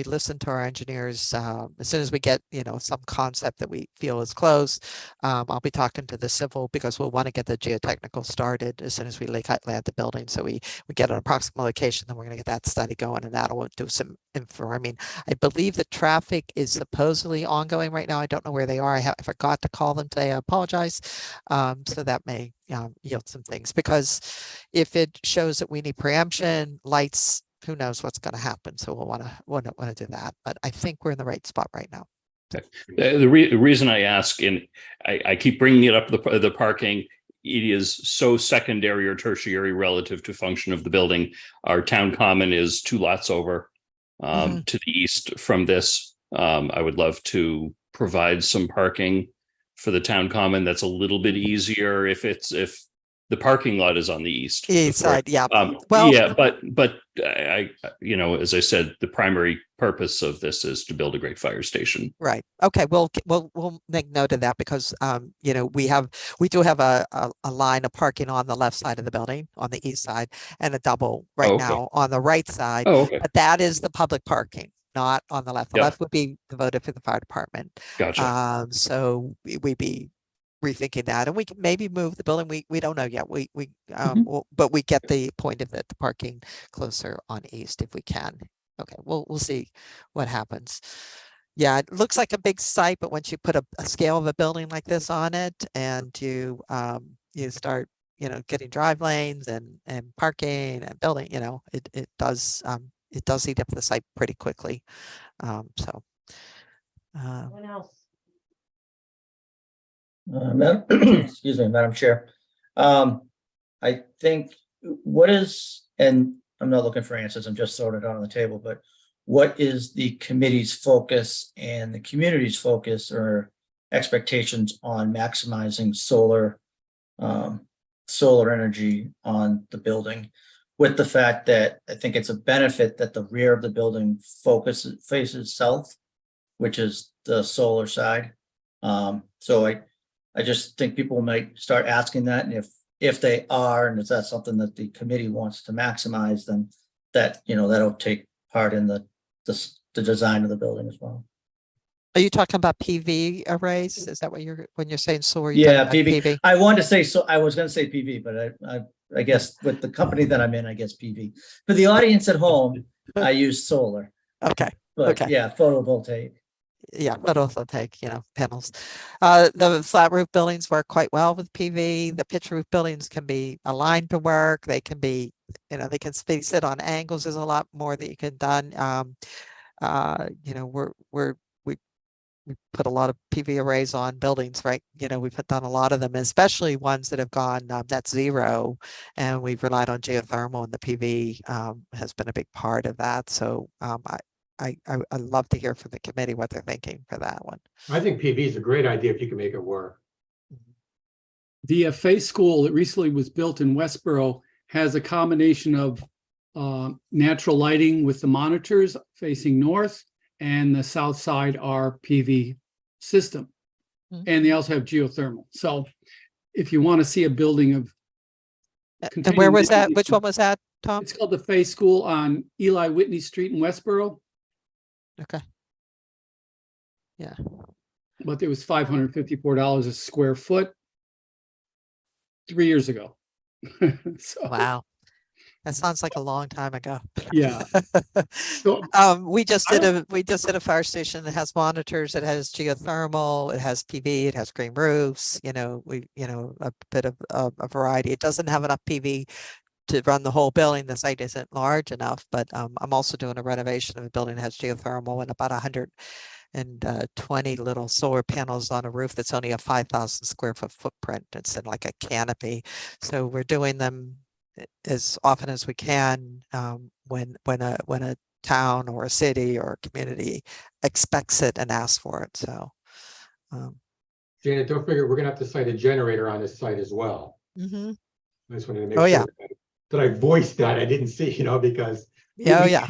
Speaker 8: listen to our engineers as soon as we get, you know, some concept that we feel is close. I'll be talking to the civil, because we'll want to get the geotechnical started as soon as we land the building. So we get an approximate location, then we're going to get that study going, and that'll do some informing. I believe the traffic is supposedly ongoing right now. I don't know where they are. I forgot to call them today. I apologize. So that may yield some things, because if it shows that we need preemption lights, who knows what's going to happen. So we'll want to do that. But I think we're in the right spot right now.
Speaker 1: The reason I ask, and I keep bringing it up, the parking, it is so secondary or tertiary relative to function of the building. Our town common is 2 lots over to the east from this. I would love to provide some parking for the town common. That's a little bit easier if the parking lot is on the east
Speaker 8: Side, yeah.
Speaker 1: yeah, but I, you know, as I said, the primary purpose of this is to build a great fire station.
Speaker 8: Right. Okay. We'll make note of that, because you know, we do have a line of parking on the left side of the building on the east side, and a double right now on the right side. But that is the public parking, not on the left. The left would be devoted for the fire department.
Speaker 1: Gotcha.
Speaker 8: So we'd be rethinking that, and we can maybe move the building. We don't know yet. But we get the point of it, the parking closer on east if we can. Okay, we'll see what happens. Yeah, it looks like a big site, but once you put a scale of a building like this on it, and you start, you know, getting drive lanes and parking and building, you know, it does eat up the site pretty quickly.
Speaker 5: Anyone else?
Speaker 11: Excuse me, Madam Chair. I think and I'm not looking for answers, I'm just throwing it out on the table, but what is the committee's focus and the community's focus or expectations on maximizing solar energy on the building, with the fact that I think it's a benefit that the rear of the building faces south, which is the solar side. So I just think people might start asking that, and if they are, and if that's something that the committee wants to maximize, then that, that'll take part in the design of the building as well.
Speaker 8: Are you talking about PV arrays? Is that what when you're saying solar? you're
Speaker 11: Yeah,
Speaker 8: talking about
Speaker 11: PV. I wanted to say, so I was gonna say PV, but I guess with the company that I'm in, I guess PV. For the audience at home, I use solar,
Speaker 8: Okay,
Speaker 11: but
Speaker 8: Okay.
Speaker 11: yeah, photovoltaic.
Speaker 8: yeah, photovoltaic, panels. The flat roof buildings work quite well with PV. The pitch roof buildings can be aligned to work. They can be, they can sit on angles. There's a lot more that you can done. We put a lot of PV arrays on buildings, right? We've done a lot of them, especially ones that have gone net zero, and we've relied on geothermal, and the PV has been a big part of that. So I'd love to hear from the committee what they're thinking for that one.
Speaker 2: I think PV is a great idea if you can make it work.
Speaker 7: The Fay School that recently was built in Westboro has a combination of natural lighting with the monitors facing north, and the south side are PV system.
Speaker 8: Mhm.
Speaker 7: And they also have geothermal. So if you want to see a building of.
Speaker 8: And where was that?
Speaker 7: containing-
Speaker 8: Which one was that, Tom?
Speaker 7: It's called the Fay School on Eli Whitney Street in Westboro,
Speaker 8: Okay. Yeah.
Speaker 7: but it was $554 a square foot 3 years ago. So,
Speaker 8: Wow. That sounds like a long time ago.
Speaker 7: yeah. So
Speaker 8: We just did a fire station that has monitors, it has geothermal, it has PV, it has green roofs, a bit of a variety. It doesn't have enough PV to run the whole building. The site isn't large enough, but I'm also doing a renovation of a building that has geothermal and about 120 little solar panels on a roof that's only a 5,000 square foot footprint. It's in like a canopy. So we're doing them as often as we can when a town or a city or a community expects it and asks for it. So
Speaker 2: Janet, don't forget, we're gonna have to cite a generator on this site as well.
Speaker 8: mhm.
Speaker 2: I just wanted to make
Speaker 8: Oh,
Speaker 2: sure
Speaker 8: yeah.
Speaker 2: that I voiced that. I didn't see, because
Speaker 8: Yeah, oh,
Speaker 2: we
Speaker 8: yeah.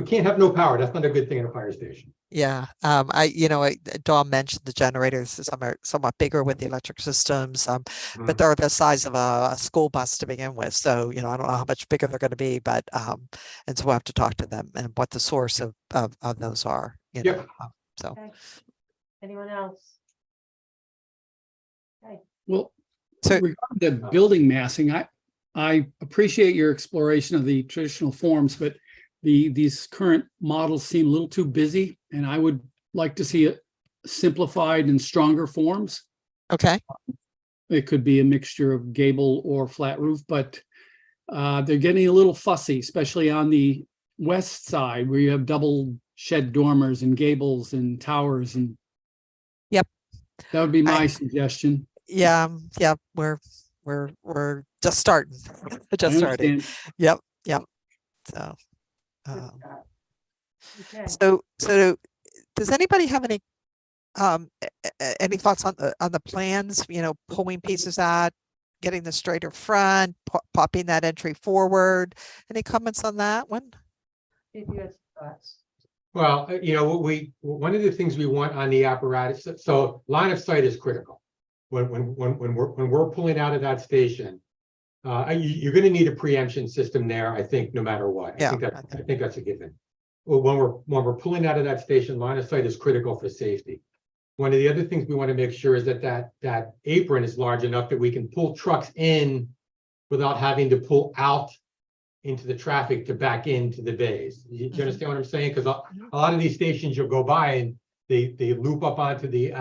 Speaker 2: can't have no power. That's not a good thing in a fire station.
Speaker 8: Yeah, Dawn mentioned the generators, some are somewhat bigger with the electric systems, but they're the size of a school bus to begin with. So, I don't know how much bigger they're going to be, but, and so we'll have to talk to them and what the source of those are,
Speaker 2: Yep.
Speaker 8: So,
Speaker 5: Okay. Anyone else?
Speaker 7: Well,
Speaker 8: So-
Speaker 7: regarding the building massing, I appreciate your exploration of the traditional forms, but these current models seem a little too busy, and I would like to see it simplified and stronger forms.
Speaker 8: okay,
Speaker 7: It could be a mixture of gable or flat roof, but they're getting a little fussy, especially on the west side where you have double shed dormers and gables and towers, and
Speaker 8: Yep.
Speaker 7: that would be my
Speaker 8: I-
Speaker 7: suggestion.
Speaker 8: yeah, we're just starting,
Speaker 7: I
Speaker 8: just starting.
Speaker 7: understand.
Speaker 8: Yep. So,
Speaker 5: Okay.
Speaker 8: so does anybody have any any thoughts on the plans, pulling pieces out, getting the straighter front, popping that entry forward? Any comments on that one?
Speaker 5: If you have thoughts.
Speaker 2: Well, one of the things we want on the apparatus, so line of sight is critical. When we're pulling out of that station, you're gonna need a preemption system there, I think, no matter what.
Speaker 8: Yeah,
Speaker 2: I think that's a given. Well, when we're pulling out of that station, line of sight is critical for safety. One of the other things we want to make sure is that apron is large enough that we can pull trucks in without having to pull out into the traffic to back into the bays. You understand what I'm saying? Because a lot of these stations you'll go by and they loop up onto the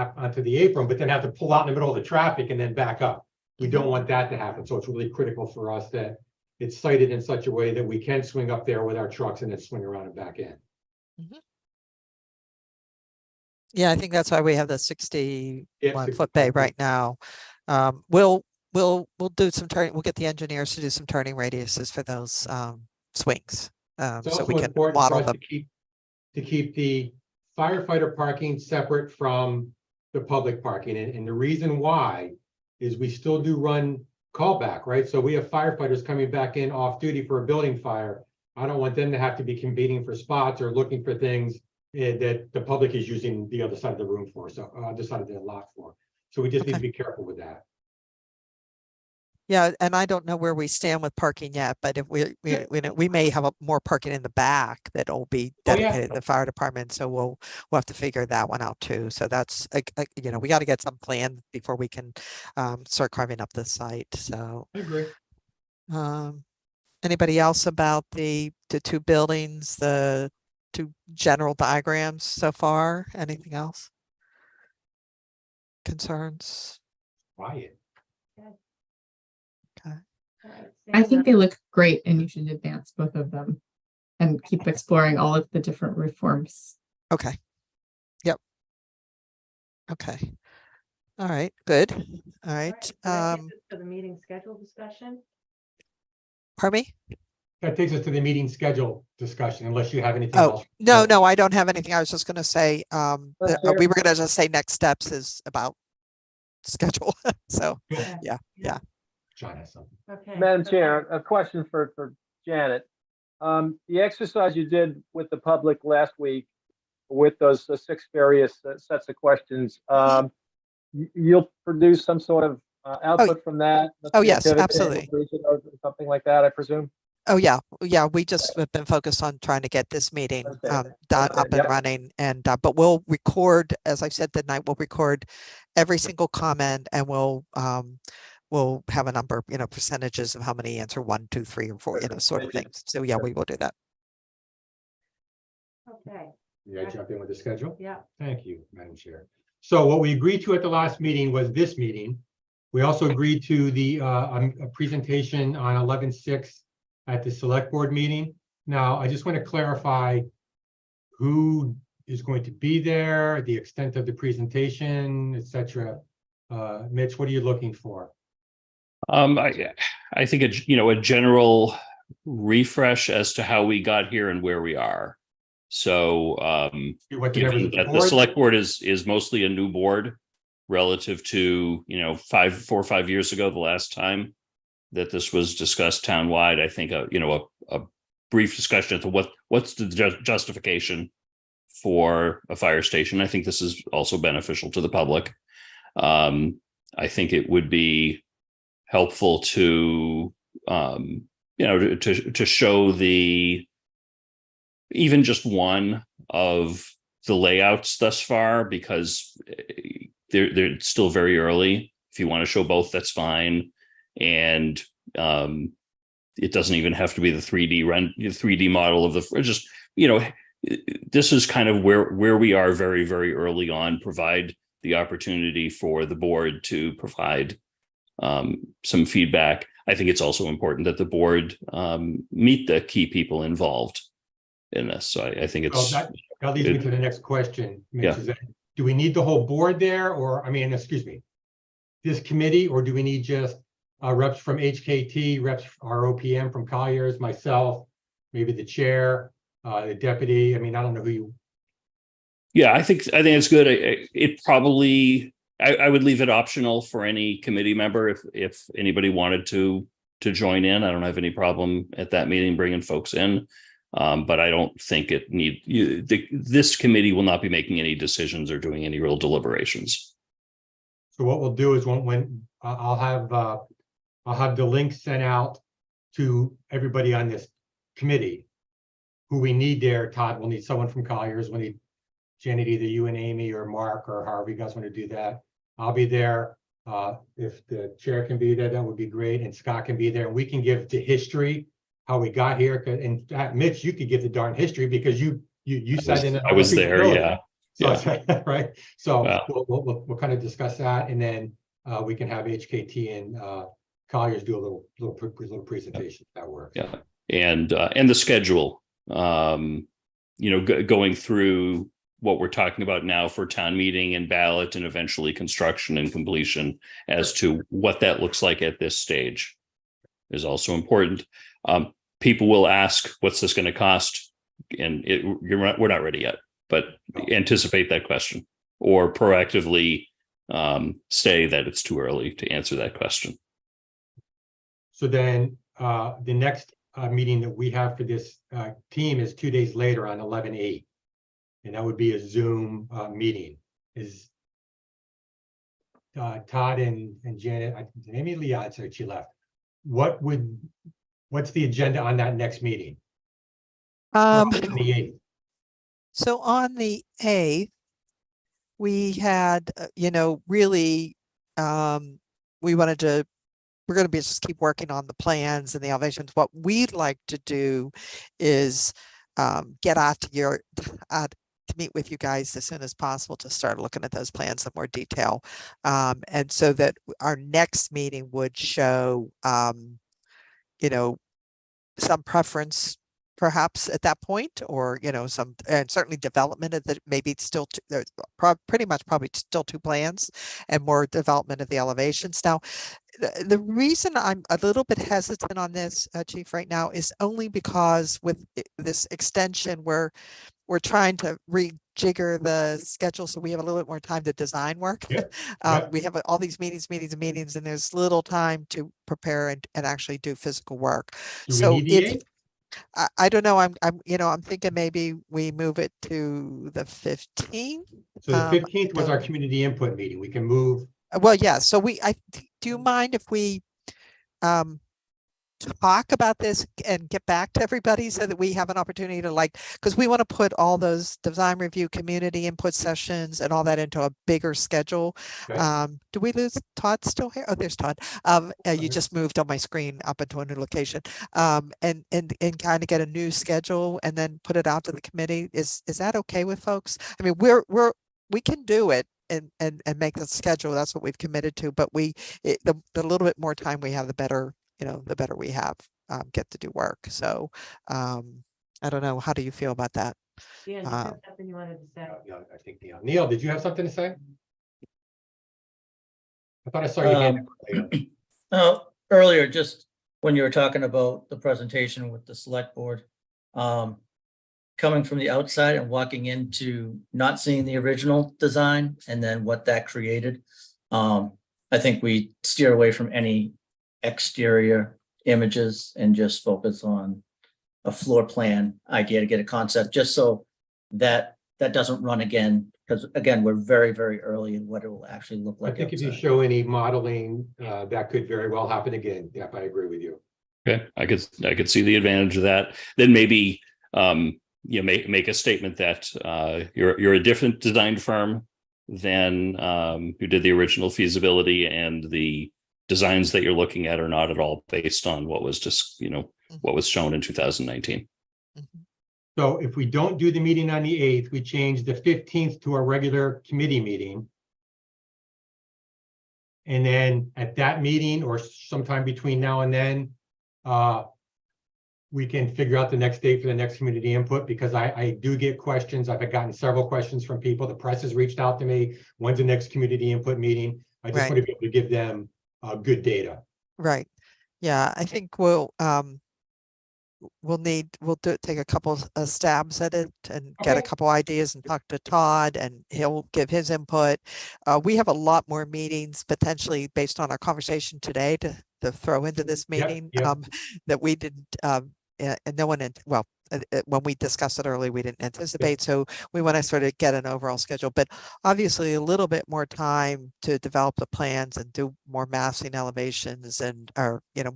Speaker 2: apron, but then have to pull out in the middle of the traffic and then back up. We don't want that to happen. So it's really critical for us that it's sited in such a way that we can swing up there with our trucks and then swing around and back in.
Speaker 8: Yeah, I think that's why we have the 61 foot
Speaker 2: 65
Speaker 8: bay
Speaker 2: feet.
Speaker 8: right now. We'll do some turning. We'll get the engineers to do some turning radiuses for those swings,
Speaker 2: It's
Speaker 8: so
Speaker 2: also
Speaker 8: we can
Speaker 2: important for
Speaker 8: model
Speaker 2: us
Speaker 8: them.
Speaker 2: to keep the firefighter parking separate from the public parking. And the reason why is we still do run callback, right? So we have firefighters coming back in off duty for a building fire. I don't want them to have to be competing for spots or looking for things that the public is using the other side of the room for, so other side of the lot for. So we just need to
Speaker 8: Okay.
Speaker 2: be careful with that.
Speaker 8: Yeah, and I don't know where we stand with parking yet, but if we may have more parking in the back that'll be
Speaker 2: Oh, yeah.
Speaker 8: dedicated to the fire department, so we'll have to figure that one out too. So that's, you know, we got to get some plan before we can start carving up the site. So,
Speaker 2: I agree.
Speaker 8: anybody else about the two buildings, the two general diagrams so far? Anything else? Concerns?
Speaker 2: Quiet.
Speaker 8: Okay.
Speaker 5: All right,
Speaker 4: I
Speaker 5: Sam,
Speaker 4: think they look great and you should advance both of them and keep exploring all of the different reforms.
Speaker 8: Okay. Yep. Okay. All right, good. All
Speaker 5: all
Speaker 8: right.
Speaker 5: right, so that takes us to the meeting schedule discussion.
Speaker 8: Pardon me?
Speaker 2: That takes us to the meeting schedule discussion, unless you have anything
Speaker 8: Oh,
Speaker 2: else.
Speaker 8: no, I don't have anything. I was just gonna say,
Speaker 3: Madam
Speaker 8: we
Speaker 3: Chair?
Speaker 8: were gonna just say next steps is about schedule. So, yeah.
Speaker 2: John has something.
Speaker 5: Okay.
Speaker 3: Madam
Speaker 5: so-
Speaker 3: Chair, a question for Janet. The exercise you did with the public last week with those 6 various sets of questions, you'll produce some sort of output from that?
Speaker 8: Oh, yes,
Speaker 3: Pivot table,
Speaker 8: absolutely.
Speaker 3: Something like that, I presume?
Speaker 8: Oh, yeah. We just have been focused on trying to get this meeting
Speaker 3: Understand.
Speaker 8: done, up
Speaker 3: Understand,
Speaker 8: and running. And, but we'll record, as I said tonight, we'll record every single comment and we'll have a number, percentages of how many answer 1, 2, 3, or 4, sort of
Speaker 3: Thank you.
Speaker 8: things. So yeah, we will do that.
Speaker 5: Okay,
Speaker 2: Yeah, jump in with the schedule.
Speaker 5: yeah,
Speaker 2: Thank you, Madam Chair. So what we agreed to at the last meeting was this meeting. We also agreed to the a presentation on 11/6 at the select board meeting. Now, I just want to clarify who is going to be there, the extent of the presentation, et cetera. Mitch, what are you looking for?
Speaker 1: I think a general refresh as to how we got here and where we are. So
Speaker 2: What the members
Speaker 1: given
Speaker 2: of the
Speaker 1: that the
Speaker 2: board?
Speaker 1: select board is mostly a new board relative to 4 or 5 years ago, the last time that this was discussed townwide. I think a brief discussion as to what's the justification for a fire station. I think this is also beneficial to the public. I think it would be helpful to to show even just one of the layouts thus far, because they're still very early. If you want to show both, that's fine. And it doesn't even have to be the 3D model of this is kind of where we are very, very early on. Provide the opportunity for the board to provide some feedback. I think it's also important that the board meet the key people involved in this. So I think
Speaker 2: Well,
Speaker 1: it's
Speaker 2: that leads me to the next question. Mitch,
Speaker 1: Yeah.
Speaker 2: is that, do we need the whole board there, or, excuse me, this committee, or do we need just reps from HKT, reps, our OPM from Colliers, myself, maybe the chair, the deputy? I don't know who you.
Speaker 1: Yeah, I think it's good. It probably I would leave it optional for any committee member if anybody wanted to join in. I don't have any problem at that meeting bringing folks in, but I don't think this committee will not be making any decisions or doing any real deliberations.
Speaker 2: So what we'll do is when I'll have the link sent out to everybody on this committee who we need there. Todd, we'll need someone from Colliers. We'll need Janet, either you and Amy or Mark or however you guys want to do that. I'll be there. If the chair can be there, that would be great. And Scott can be there. And we can give the history, how we got here. And Mitch, you could give the darn history because you sat in.
Speaker 1: I was there. Yeah.
Speaker 2: So, right. So
Speaker 1: Wow.
Speaker 2: we'll kind of discuss that, and then we can have HKT and Colliers do a little presentation. If that works.
Speaker 1: Yeah. And the schedule, going through what we're talking about now for town meeting and ballot and eventually construction and completion as to what that looks like at this stage is also important. People will ask, what's this going to cost? And we're not ready yet, but anticipate that question or proactively say that it's too early to answer that question.
Speaker 2: So then the next meeting that we have for this team is 2 days later on 11/8. And that would be a Zoom meeting. Todd and Janet, Amy Liad said she left. What's the agenda on that next meeting?
Speaker 8: Um,
Speaker 2: On the 8th.
Speaker 8: so on the 8th, we had, really, we wanted to, we're going to just keep working on the plans and the elevations. What we'd like to do is get out to meet with you guys as soon as possible to start looking at those plans in more detail. And so that our next meeting would show, some preference perhaps at that point, or, some, and certainly development of the, maybe it's still, there's pretty much probably still 2 plans and more development of the elevations. Now, the reason I'm a little bit hesitant on this, Chief, right now is only because with this extension, we're trying to rejigger the schedule so we have a little bit more time to design work.
Speaker 2: Yep, yep.
Speaker 8: We have all these meetings, and there's little time to prepare and actually do physical work.
Speaker 2: Do we
Speaker 8: So
Speaker 2: need the
Speaker 8: if
Speaker 2: 8th?
Speaker 8: I don't know, I'm thinking maybe we move it to the 15th.
Speaker 2: So the 15th was our community input meeting. We can move.
Speaker 8: Well, yeah, so do you mind if we talk about this and get back to everybody so that we have an opportunity to because we want to put all those design review, community input sessions and all that into a bigger schedule.
Speaker 2: Okay.
Speaker 8: Do we lose Todd still here? Oh, there's Todd. You just moved on my screen up into a new location. And kind of get a new schedule and then put it out to the committee. Is that okay with folks? I mean, we can do it and make the schedule. That's what we've committed to, but the little bit more time we have, the better, the better we have, get to do work. So, I don't know. How do you feel about that?
Speaker 5: Yeah, you have something you wanted to say?
Speaker 2: Yeah, I think Neil, did you have something to say? I thought I saw your hand.
Speaker 11: Earlier, just when you were talking about the presentation with the select board, coming from the outside and walking into not seeing the original design and then what that created. I think we steer away from any exterior images and just focus on a floor plan idea to get a concept, just so that doesn't run again. Because again, we're very, very early in what it will actually look like.
Speaker 2: I think if you
Speaker 11: outside.
Speaker 2: show any modeling, that could very well happen again. Yep, I agree with you.
Speaker 1: Okay, I could see the advantage of that. Then maybe make a statement that you're a different design firm than who did the original feasibility, and the designs that you're looking at are not at all based on what was just what was shown in 2019.
Speaker 2: So if we don't do the meeting on the 8th, we change the 15th to our regular committee meeting. And then at that meeting or sometime between now and then, we can figure out the next date for the next community input, because I do get questions. I've gotten several questions from people. The press has reached out to me. When's the next community input meeting? I just want to be able to give them good data.
Speaker 8: Right. Yeah, I think we'll take a couple of stabs at it and get a couple ideas and talk to Todd, and he'll give his input. We have a lot more meetings potentially based on our conversation today to throw into this meeting that we didn't and no one when we discussed it earlier, we didn't anticipate. So we want to sort of get an overall schedule, but obviously a little bit more time to develop the plans and do more massing elevations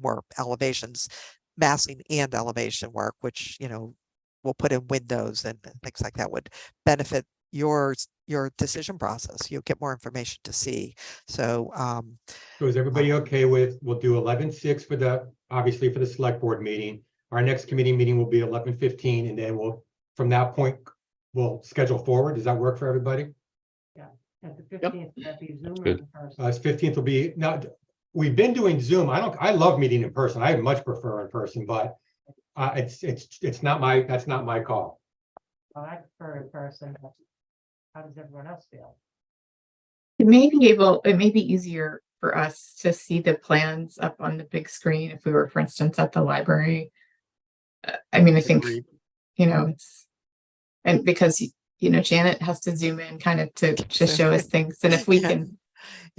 Speaker 8: more elevations, massing and elevation work, which, we'll put in windows and things like that would benefit your decision process. You'll get more information to see. So,
Speaker 2: so is everybody okay with, we'll do 11/6 for the select board meeting. Our next committee meeting will be 11/15, and then from that point, we'll schedule forward. Does that work for everybody?
Speaker 5: Yeah, at the 15th, that'd be Zoom or
Speaker 1: Good.
Speaker 5: in person?
Speaker 2: 15th will be, now, we've been doing Zoom. I love meeting in person. I much prefer in person, but that's not my call.
Speaker 5: Well, I prefer in person, but how does everyone else feel?
Speaker 4: It may be easier for us to see the plans up on the big screen if we were, for instance, at the library. I mean, I think, and because, Janet has to zoom in kind of to show us things. And if we can,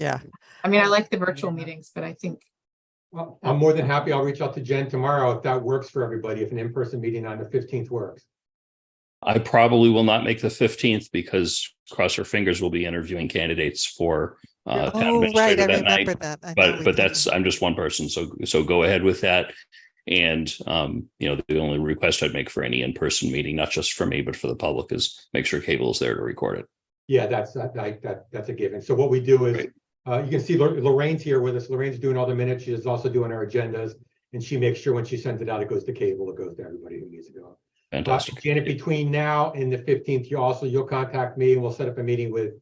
Speaker 4: I mean, I like the virtual meetings, but I think.
Speaker 2: Well, I'm more than happy. I'll reach out to Jen tomorrow if that works for everybody, if an in-person meeting on the 15th works.
Speaker 1: I probably will not make the 15th because, cross our fingers, we'll be interviewing candidates for town
Speaker 8: Oh, right, I
Speaker 1: administrator that night.
Speaker 8: remember that. I know we
Speaker 1: But
Speaker 8: did.
Speaker 1: that's, I'm just one person, so go ahead with that. And, the only request I'd make for any in-person meeting, not just for me, but for the public, is make sure cable is there to record it.
Speaker 2: Yeah, that's a given. So what we do is, you can see Lorraine's here with us. Lorraine's doing all the minutes. She is also doing our agendas. And she makes sure when she sends it out, it goes to cable, it goes to everybody who needs to go.
Speaker 1: Fantastic.
Speaker 2: Janet, between now and the 15th, you'll contact me and we'll set up a meeting with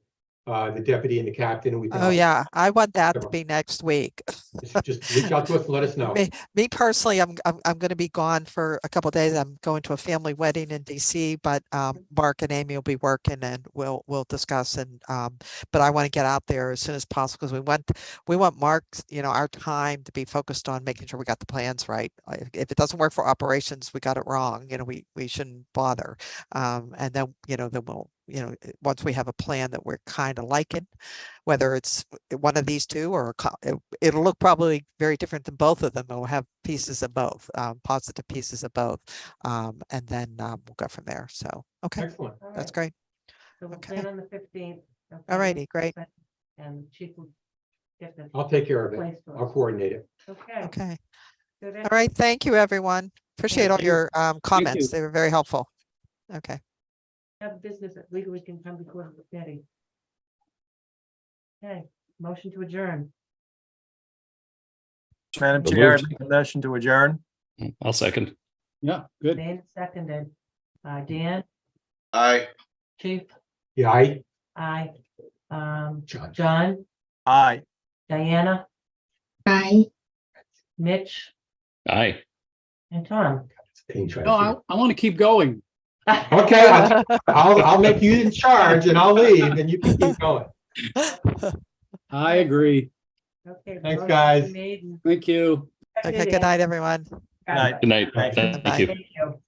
Speaker 2: the deputy and the captain, and we can
Speaker 8: Oh, yeah, I want that to be next week.
Speaker 2: just reach out to us and let us know.
Speaker 8: Me personally, I'm going to be gone for a couple of days. I'm going to a family wedding in DC, but Mark and Amy will be working, and we'll discuss. And but I want to get out there as soon as possible, because we want Mark, our time to be focused on making sure we got the plans right. If it doesn't work for operations, we got it wrong. We shouldn't bother. And then then we'll. Once we have a plan that we're kind of liking, whether it's one of these two or it'll look probably very different than both of them. We'll have pieces of both, positive pieces of both, and then we'll go from there. So, okay,
Speaker 2: Excellent.
Speaker 5: All
Speaker 8: that's
Speaker 5: right.
Speaker 8: great.
Speaker 5: So we'll
Speaker 8: Okay.
Speaker 5: plan on the 15th.
Speaker 8: All righty, great.
Speaker 5: And Chief will get the
Speaker 2: I'll take care of it.
Speaker 5: place for
Speaker 2: I'll
Speaker 5: us.
Speaker 2: coordinate it.
Speaker 5: Okay.
Speaker 8: Okay.
Speaker 5: So
Speaker 8: All right. Thank you, everyone. Appreciate all
Speaker 7: you.
Speaker 8: your comments.
Speaker 7: you.
Speaker 8: They were very helpful. Okay.
Speaker 5: Have business that legally can come before the committee. Okay, motion to adjourn.
Speaker 3: Madam
Speaker 1: So
Speaker 3: Chair, I
Speaker 1: moved.
Speaker 3: make a motion to adjourn.
Speaker 1: I'll second.
Speaker 7: Yeah, good.
Speaker 5: Dan seconded. Dan,
Speaker 9: Aye.
Speaker 5: Chief,
Speaker 2: Yeah,
Speaker 5: I,
Speaker 2: John.
Speaker 5: John,
Speaker 3: Aye.
Speaker 5: Diana,
Speaker 4: Bye.
Speaker 5: Mitch,
Speaker 1: Aye.
Speaker 5: and Tom.
Speaker 2: Pain trying
Speaker 7: No,
Speaker 2: to
Speaker 7: I want to keep going.
Speaker 2: Okay, I'll make you in charge and I'll leave and you can keep going.
Speaker 7: I agree.
Speaker 5: Okay. the
Speaker 2: Thanks,
Speaker 5: motion
Speaker 2: guys.
Speaker 5: made and
Speaker 7: Thank you.
Speaker 8: Okay.
Speaker 5: seconded
Speaker 8: Good night, everyone.
Speaker 3: Good night.
Speaker 1: Good night.
Speaker 3: Bye.
Speaker 1: Thank
Speaker 8: Bye.
Speaker 1: you.
Speaker 5: Thank you.